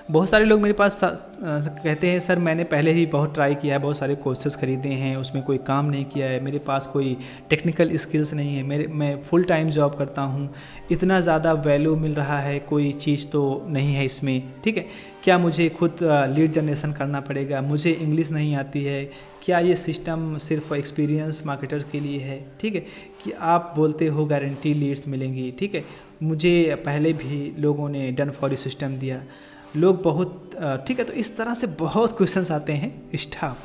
बहुत सारे लोग मेरे पास कहते हैं सर मैंने पहले ही बहुत ट्राई किया है, बहुत सारे कोर्सेज खरीदे हैं, उसमें कोई काम नहीं किया है, मेरे पास कोई टेक्निकल स्किल्स नहीं है, मैं फुल टाइम जॉब करता हूँ, इतना ज़्यादा वैल्यू मिल रहा है, कोई चीज़ तो नहीं है इसमें। ठीक है, क्या मुझे खुद लीड जनरेशन करना पड़ेगा, मुझे इंग्लिश नहीं आती है, क्या ये सिस्टम सिर्फ एक्सपीरियंस मार्केटर्स के लिए है। ठीक है, कि आप बोलते हो गारंटी लीड्स मिलेंगी। ठीक है, मुझे पहले भी लोगों ने डन फॉर यू सिस्टम दिया, लोग बहुत ठीक है। तो इस तरह से बहुत क्वेश्चंस आते हैं। स्टाफ,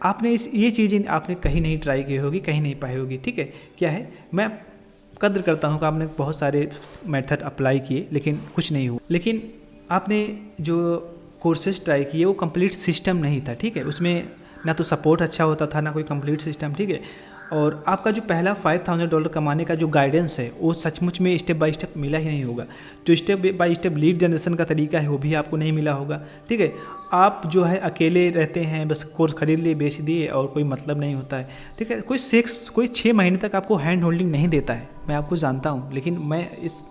आपने ये चीज़ें आपने कहीं नहीं ट्राई की होगी, कहीं नहीं पाई होगी। ठीक है, क्या है, मैं कद्र करता हूँ कि आपने बहुत सारे मेथड अप्लाई किए लेकिन कुछ नहीं हुआ, लेकिन आपने जो कोर्सेज ट्राई किए वो कंप्लीट सिस्टम नहीं था। ठीक है, उसमें ना तो सपोर्ट अच्छा होता था, ना कोई कंप्लीट सिस्टम। ठीक है, और आपका जो पहला $5,000 कमाने का जो गाइडेंस है वो सचमुच में स्टेप बाय स्टेप मिला ही नहीं होगा। जो step by step lead generation का तरीका है वो भी आपको नहीं मिला होगा। ठीक है, आप जो है अकेले रहते हैं, बस कोर्स खरीद लिए, बेच दिए और कोई मतलब नहीं होता है। ठीक है, कोई 6 महीने तक आपको हैंड होल्डिंग नहीं देता है, मैं आपको जानता हूँ, लेकिन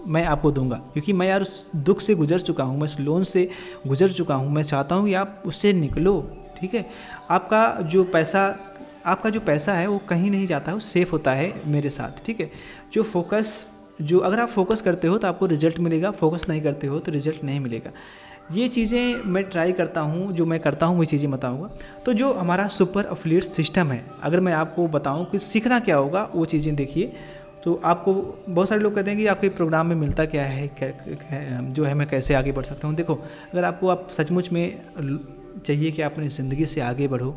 मैं आपको दूंगा, क्योंकि मैं यार उस दुख से गुजर चुका हूँ, मैं उस लोन से गुजर चुका हूँ। मैं चाहता हूँ कि आप उससे निकलो। ठीक है, आपका जो पैसा है वो कहीं नहीं जाता है, वो सेफ होता है मेरे साथ। ठीक है, अगर आप फोकस करते हो तो आपको रिजल्ट मिलेगा, फोकस नहीं करते हो तो रिजल्ट नहीं मिलेगा। ये चीज़ें मैं ट्राई करता हूँ, जो मैं करता हूँ वो चीज़ें बताऊँगा। तो जो हमारा सुपर एफिलिएट सिस्टम है, अगर मैं आपको बताऊँ कि सीखना क्या होगा, वो चीज़ें देखिए। तो आपको बहुत सारे लोग कहते हैं कि आपके प्रोग्राम में मिलता क्या है, जो है मैं कैसे आगे बढ़ सकता हूँ। देखो, अगर आप सचमुच में चाहिए कि आप अपनी ज़िंदगी से आगे बढ़ो,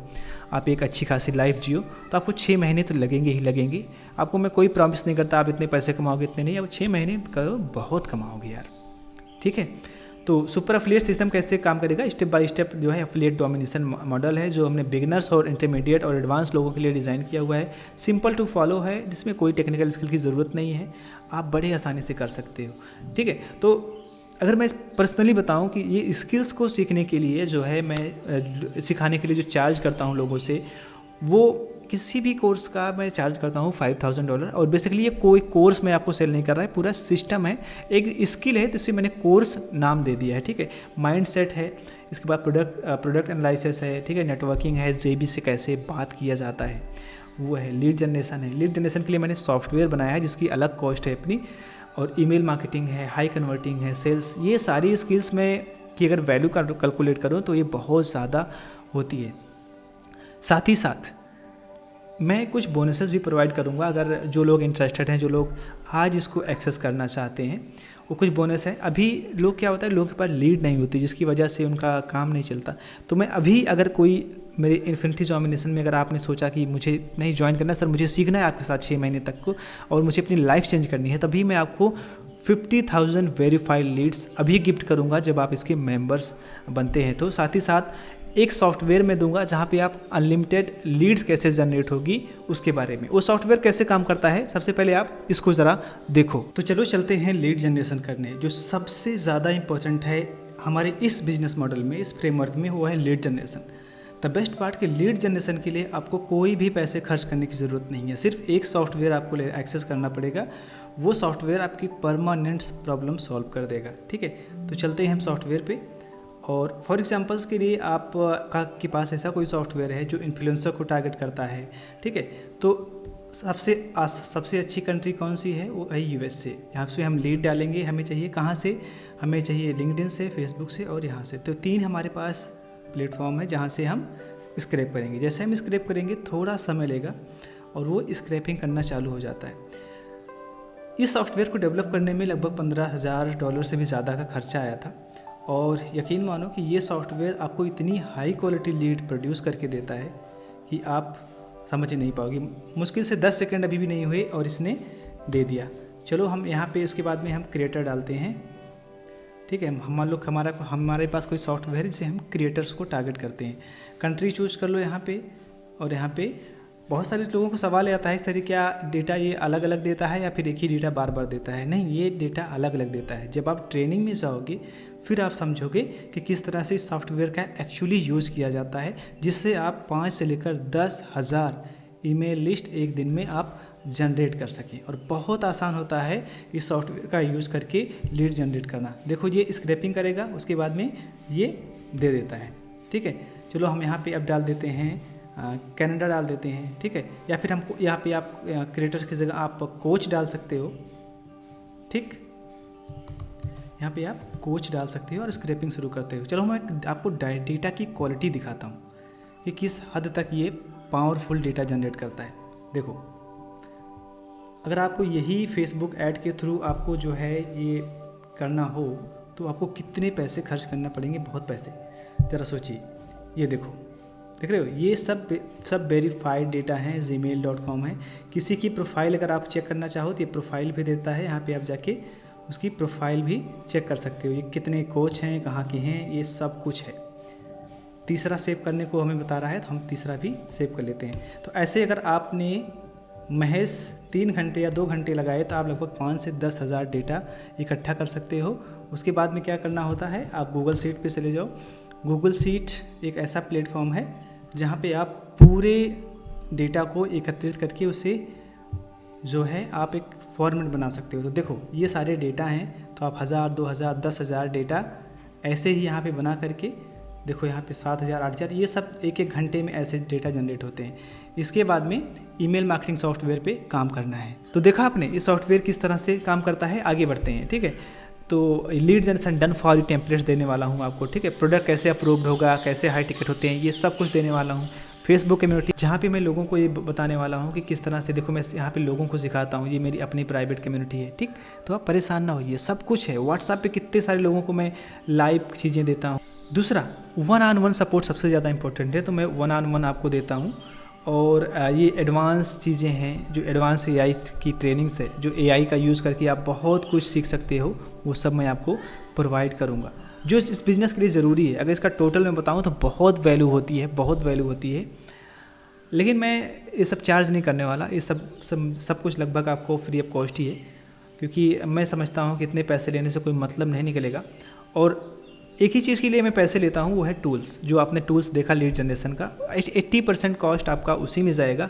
आप एक अच्छी खासी लाइफ जियो, तो आपको 6 महीने तो लगेंगे ही लगेंगे। आपको मैं कोई प्रॉमिस नहीं करता आप इतने पैसे कमाओगे, इतने नहीं, आप 6 महीने करो, बहुत कमाओगे यार। ठीक है, तो सुपर एफिलिएट सिस्टम कैसे काम करेगा, स्टेप बाय स्टेप जो है एफिलिएट डोमिनेशन मॉडल है, जो हमने बिगनर्स और इंटरमीडिएट और एडवांस लोगों के लिए डिज़ाइन किया हुआ है। सिंपल टू फॉलो है, जिसमें कोई टेक्निकल स्किल की ज़रूरत नहीं है, आप बड़े आसानी से कर सकते हो। ठीक है, तो अगर मैं पर्सनली बताऊं कि ये स्किल्स को सीखने के लिए जो है मैं सिखाने के लिए जो चार्ज करता हूं लोगों से, वो किसी भी कोर्स का मैं चार्ज करता हूं $5,000। और बेसिकली ये कोई कोर्स मैं आपको सेल नहीं कर रहा है, पूरा सिस्टम है, एक स्किल है, तो इसे मैंने कोर्स नाम दे दिया है। ठीक है, माइंड सेट है, इसके बाद प्रोडक्ट एनालिसिस है। ठीक है, नेटवर्किंग है, जेबी से कैसे बात किया जाता है वो है, लीड जनरेशन है। लीड जनरेशन के लिए मैंने सॉफ्टवेयर बनाया है जिसकी अलग कॉस्ट है अपनी, और ईमेल मार्केटिंग है, हाई कन्वर्टिंग है, सेल्स, ये सारी स्किल्स मैं की अगर वैल्यू कैलकुलेट करूँ तो ये बहुत ज़्यादा होती है। साथ ही साथ मैं कुछ बोनसेस भी प्रोवाइड करूँगा, अगर जो लोग इंटरेस्टेड हैं, जो लोग आज इसको एक्सेस करना चाहते हैं, वो कुछ बोनस है। अभी लोग क्या होता है, लोगों के पास लीड नहीं होती, जिसकी वजह से उनका काम नहीं चलता। तो मैं अभी अगर कोई मेरे इन्फिनिटी डोमिनेशन में अगर आपने सोचा कि मुझे नहीं ज्वाइन करना सर, मुझे सीखना है आपके साथ 6 महीने तक को और मुझे अपनी लाइफ चेंज करनी है, तभी मैं आपको 50,000 वेरीफाइड लीड्स अभी गिफ्ट करूंगा जब आप इसके मेंबर्स बनते हैं। तो साथ ही साथ एक सॉफ्टवेयर में दूंगा जहाँ पे आप अनलिमिटेड लीड्स कैसे जनरेट होगी उसके बारे में। वो सॉफ्टवेयर कैसे काम करता है, सबसे पहले आप इसको ज़रा देखो। तो चलो चलते हैं लीड जनरेशन करने। जो सबसे ज़्यादा इंपॉर्टेंट है हमारे इस बिजनेस मॉडल में, इस फ्रेमवर्क में, वो है lead generation. The best part कि लीड जनरेशन के लिए आपको कोई भी पैसे खर्च करने की ज़रूरत नहीं है। सिर्फ एक सॉफ्टवेयर आपको एक्सेस करना पड़ेगा, वो सॉफ्टवेयर आपकी परमानेंट प्रॉब्लम सॉल्व कर देगा। ठीक है, तो चलते हैं हम सॉफ्टवेयर पे। और फॉर एग्जांपल्स के लिए आप के पास ऐसा कोई सॉफ्टवेयर है जो इन्फ्लुएंसर को टारगेट करता है, ठीक है, तो सबसे अच्छी कंट्री कौन सी है, वो है यूएसए। यहाँ से हम लीड डालेंगे, हमें चाहिए कहाँ से, हमें चाहिए लिंक्डइन से, फेसबुक से और यहाँ से। तो 3 हमारे पास प्लेटफॉर्म है जहाँ से हम स्क्रैप करेंगे। जैसे हम स्क्रैप करेंगे थोड़ा समय लेगा और वो स्क्रैपिंग करना चालू हो जाता है। इस सॉफ्टवेयर को डेवलप करने में लगभग $15,000 से भी ज़्यादा का खर्चा आया था। और यकीन मानो कि ये सॉफ्टवेयर आपको इतनी हाई क्वालिटी लीड प्रोड्यूस करके देता है कि आप समझ ही नहीं पाओगे। मुश्किल से 10 सेकंड अभी भी नहीं हुए और इसने दे दिया। चलो हम यहाँ पे उसके बाद में हम क्रिएटर डालते हैं। ठीक है, हमारे पास कोई सॉफ्टवेयर है जिसे हम क्रिएटर्स को टारगेट करते हैं। कंट्री चूज कर लो यहाँ पे, और यहाँ पे बहुत सारे लोगों को सवाल आता है इस तरह, क्या डेटा ये अलग अलग देता है या फिर एक ही डेटा बार बार देता है? नहीं, ये डेटा अलग अलग देता है। जब आप ट्रेनिंग में जाओगे फिर आप समझोगे कि किस तरह से इस सॉफ्टवेयर का एक्चुअली यूज़ किया जाता है, जिससे आप 5 से लेकर 10,000 ईमेल लिस्ट एक दिन में आप जनरेट कर सकें। और बहुत आसान होता है इस सॉफ्टवेयर का यूज़ करके लीड जनरेट करना। देखो ये स्क्रैपिंग करेगा, उसके बाद में ये दे देता है। ठीक है, चलो हम यहाँ पे अब डाल देते हैं कनाडा डाल देते हैं। ठीक है, या फिर हम यहाँ पे आप क्रिएटर्स की जगह आप कोच डाल सकते हो। ठीक, यहाँ पे आप कोच डाल सकते हो और स्क्रैपिंग शुरू करते हो। चलो मैं आपको डेटा की क्वालिटी दिखाता हूँ कि किस हद तक ये पावरफुल डेटा जनरेट करता है। देखो, अगर आपको यही फेसबुक ऐड के थ्रू आपको जो है ये करना हो तो आपको कितने पैसे खर्च करना पड़ेंगे? बहुत पैसे। ज़रा सोचिए, ये देखो, देख रहे हो, ये सब वेरीफाइड डेटा है, gmail.com है। किसी की प्रोफाइल अगर आप चेक करना चाहो तो ये प्रोफाइल भी देता है। यहाँ पे आप जाके उसकी प्रोफाइल भी चेक कर सकते हो, ये कितने कोच हैं, कहाँ के हैं, ये सब कुछ है। तीसरा सेव करने को हमें बता रहा है तो हम तीसरा भी सेव कर लेते हैं। तो ऐसे अगर आपने महज 3 घंटे या 2 घंटे लगाए तो आप लगभग 5 से 10,000 डेटा इकट्ठा कर सकते हो। उसके बाद में क्या करना होता है, आप गूगल शीट पे चले जाओ। गूगल शीट एक ऐसा प्लेटफॉर्म है जहाँ पे आप पूरे डेटा को एकत्रित करके उसे जो है आप एक फॉर्मेट बना सकते हो। तो देखो ये सारे डेटा हैं, तो आप 1000, 2000, 10,000 डेटा ऐसे ही यहाँ पे बना करके देखो, यहाँ पे 7,000, 8,000, ये सब एक घंटे में ऐसे डेटा जनरेट होते हैं। इसके बाद में ईमेल मार्केटिंग सॉफ्टवेयर पे काम करना है। तो देखा आपने ये सॉफ्टवेयर किस तरह से काम करता है। आगे बढ़ते हैं। ठीक है, तो lead generation done for you templates देने वाला हूँ आपको। ठीक है, प्रोडक्ट कैसे अप्रूव्ड होगा, कैसे हाई टिकट होते हैं, ये सब कुछ देने वाला हूँ। फेसबुक कम्युनिटी, जहाँ पे मैं लोगों को ये बताने वाला हूँ कि किस तरह से, देखो मैं यहाँ पे लोगों को सिखाता हूँ, ये मेरी अपनी प्राइवेट कम्युनिटी है। ठीक, तो आप परेशान ना होइए, सब कुछ है। व्हाट्सएप पे कितने सारे लोगों को मैं लाइव चीज़ें देता हूँ। दूसरा, 1-on-1 सपोर्ट सबसे ज़्यादा इंपॉर्टेंट है, तो मैं 1-on-1 आपको देता हूँ। और ये एडवांस चीज़ें हैं, जो एडवांस AI की ट्रेनिंग्स है, जो AI का यूज़ करके आप बहुत कुछ सीख सकते हो, वो सब मैं आपको प्रोवाइड करूँगा, जो इस बिज़नेस के लिए ज़रूरी है। अगर इसका टोटल मैं बताऊँ तो बहुत वैल्यू होती है, बहुत वैल्यू होती है। लेकिन मैं ये सब चार्ज नहीं करने वाला, ये सब कुछ लगभग आपको फ्री ऑफ कॉस्ट ही है, क्योंकि मैं समझता हूँ कि इतने पैसे लेने से कोई मतलब नहीं निकलेगा। और एक ही चीज़ के लिए मैं पैसे लेता हूँ, वो है टूल्स। जो आपने टूल्स देखा लीड जनरेशन का, 80% कॉस्ट आपका उसी में जाएगा,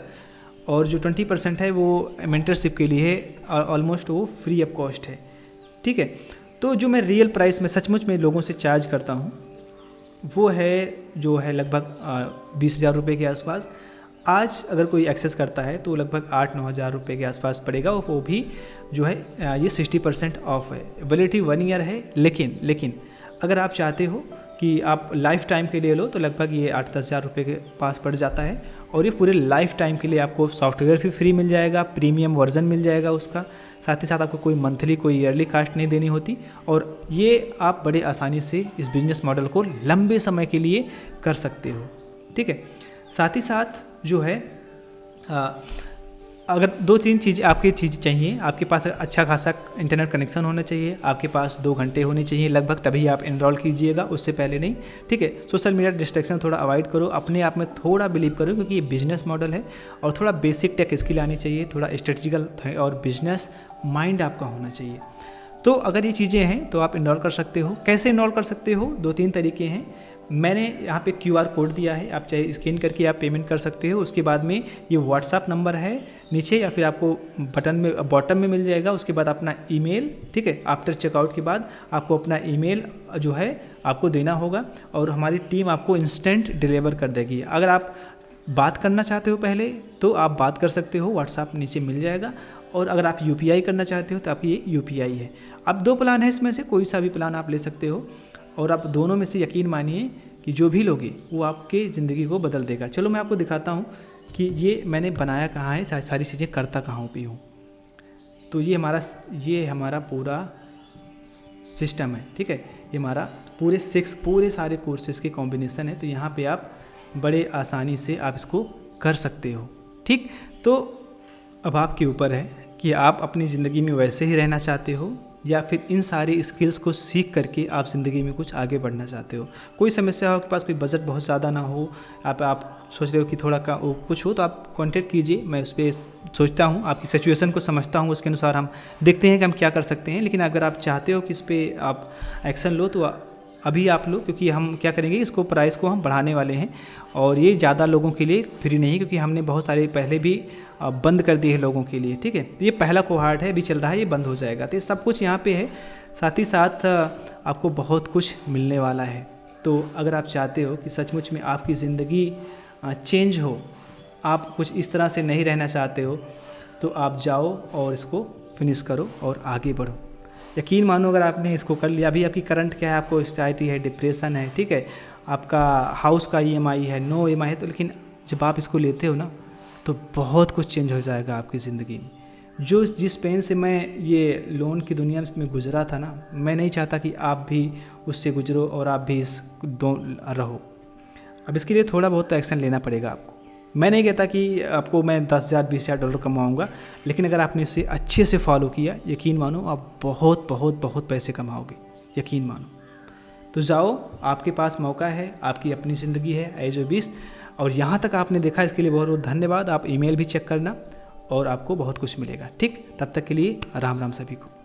और जो 20% है वो मेंटरशिप के लिए है, और ऑलमोस्ट वो फ्री ऑफ कॉस्ट है। ठीक है, तो जो मैं रियल प्राइस में सचमुच में लोगों से चार्ज करता हूँ वो है जो है लगभग 20,000 रुपये के आसपास। आज अगर कोई एक्सेस करता है तो लगभग 8-9 हज़ार रुपये के आसपास पड़ेगा, और वो भी जो है ये 60% ऑफ है। वैलिडिटी 1 ईयर है। लेकिन अगर आप चाहते हो कि आप लाइफ टाइम के लिए लो तो लगभग ये 8-10 हज़ार रुपये के पास पड़ जाता है, और ये पूरे लाइफ टाइम के लिए आपको सॉफ्टवेयर भी फ्री मिल जाएगा, प्रीमियम वर्जन मिल जाएगा उसका, साथ ही साथ आपको कोई मंथली कोई ईयरली कास्ट नहीं देनी होती, और ये आप बड़े आसानी से इस बिजनेस मॉडल को लंबे समय के लिए कर सकते हो। ठीक है, साथ ही साथ जो है अगर 2-3 चीज़ आपकी चीज़ चाहिए, आपके पास अच्छा खासा इंटरनेट कनेक्शन होना चाहिए, आपके पास 2 घंटे होने चाहिए लगभग, तभी आप एनरोल कीजिएगा, उससे पहले नहीं। ठीक है, सोशल मीडिया डिस्ट्रैक्शन थोड़ा अवॉइड करो, अपने आप में थोड़ा बिलीव करो, क्योंकि ये बिजनेस मॉडल है, और थोड़ा बेसिक टेक स्किल आनी चाहिए, थोड़ा स्ट्रेटजिकल और बिजनेस माइंड आपका होना चाहिए। तो अगर ये चीज़ें हैं तो आप इनरोल कर सकते हो। कैसे इनरोल कर सकते हो? 2-3 तरीके हैं। मैंने यहाँ पे QR कोड दिया है, आप चाहे स्कैन करके आप पेमेंट कर सकते हो। उसके बाद में ये व्हाट्सअप नंबर है नीचे, या फिर आपको बटन में बॉटम में मिल जाएगा। उसके बाद अपना ईमेल, ठीक है, आफ्टर चेकआउट के बाद आपको अपना ईमेल जो है आपको देना होगा, और हमारी टीम आपको इंस्टेंट डिलीवर कर देगी। अगर आप बात करना चाहते हो पहले तो आप बात कर सकते हो, व्हाट्सअप नीचे मिल जाएगा, और अगर आप UPI करना चाहते हो तो आपकी ये UPI है। अब 2 प्लान है, इसमें से कोई सा भी प्लान आप ले सकते हो, और आप दोनों में से यकीन मानिए कि जो भी लोगे वो आपके ज़िंदगी को बदल देगा। चलो मैं आपको दिखाता हूँ कि ये मैंने बनाया कहाँ है, सारी चीज़ें करता कहाँ पे हूँ। तो ये हमारा पूरा सिस्टम है। ठीक है, ये हमारा पूरे सारे कोर्सेज़ के कॉम्बिनेशन है। तो यहाँ पे आप बड़े आसानी से आप इसको कर सकते हो। ठीक, तो अब आपके ऊपर है कि आप अपनी ज़िंदगी में वैसे ही रहना चाहते हो, या फिर इन सारी स्किल्स को सीख करके आप ज़िंदगी में कुछ आगे बढ़ना चाहते हो। कोई समस्या हो, आपके पास कोई बजट बहुत ज़्यादा ना हो, आप सोच रहे हो कि थोड़ा का कुछ हो, तो आप कांटेक्ट कीजिए। मैं उस पर सोचता हूँ, आपकी सिचुएशन को समझता हूँ, उसके अनुसार हम देखते हैं कि हम क्या कर सकते हैं। लेकिन अगर आप चाहते हो कि इस पर आप एक्शन लो तो अभी आप लो, क्योंकि हम क्या करेंगे, इसको प्राइस को हम बढ़ाने वाले हैं, और ये ज़्यादा लोगों के लिए फ्री नहीं, क्योंकि हमने बहुत सारे पहले भी बंद कर दिए हैं लोगों के लिए। ठीक है, ये पहला कोहार्ट है, अभी चल रहा है, ये बंद हो जाएगा। तो ये सब कुछ यहाँ पे है, साथ ही साथ आपको बहुत कुछ मिलने वाला है। तो अगर आप चाहते हो कि सचमुच में आपकी ज़िंदगी चेंज हो, आप कुछ इस तरह से नहीं रहना चाहते हो, तो आप जाओ और इसको फिनिश करो और आगे बढ़ो। यकीन मानो, अगर आपने इसको कर लिया, अभी आपकी करंट क्या है, आपको एंग्जायटी है, डिप्रेशन है, ठीक है, आपका हाउस का EMI है, नो EMI है, तो लेकिन जब आप इसको लेते हो ना तो बहुत कुछ चेंज हो जाएगा आपकी ज़िंदगी में। जिस पेन से मैं ये लोन की दुनिया में गुजरा था ना, मैं नहीं चाहता कि आप भी उससे गुजरो और आप भी इस रहो। अब इसके लिए थोड़ा बहुत एक्शन लेना पड़ेगा आपको। मैं नहीं कहता कि आपको मैं 10,000 20,000 डॉलर कमाऊँगा, लेकिन अगर आपने इसे अच्छे से फॉलो किया, यकीन मानो आप बहुत बहुत बहुत पैसे कमाओगे, यकीन मानो। तो जाओ, आपके पास मौका है, आपकी अपनी ज़िंदगी है एज ए बीस, और यहाँ तक आपने देखा, इसके लिए बहुत बहुत धन्यवाद। आप ईमेल भी चेक करना और आपको बहुत कुछ मिलेगा। ठीक, तब तक के लिए राम राम सभी को।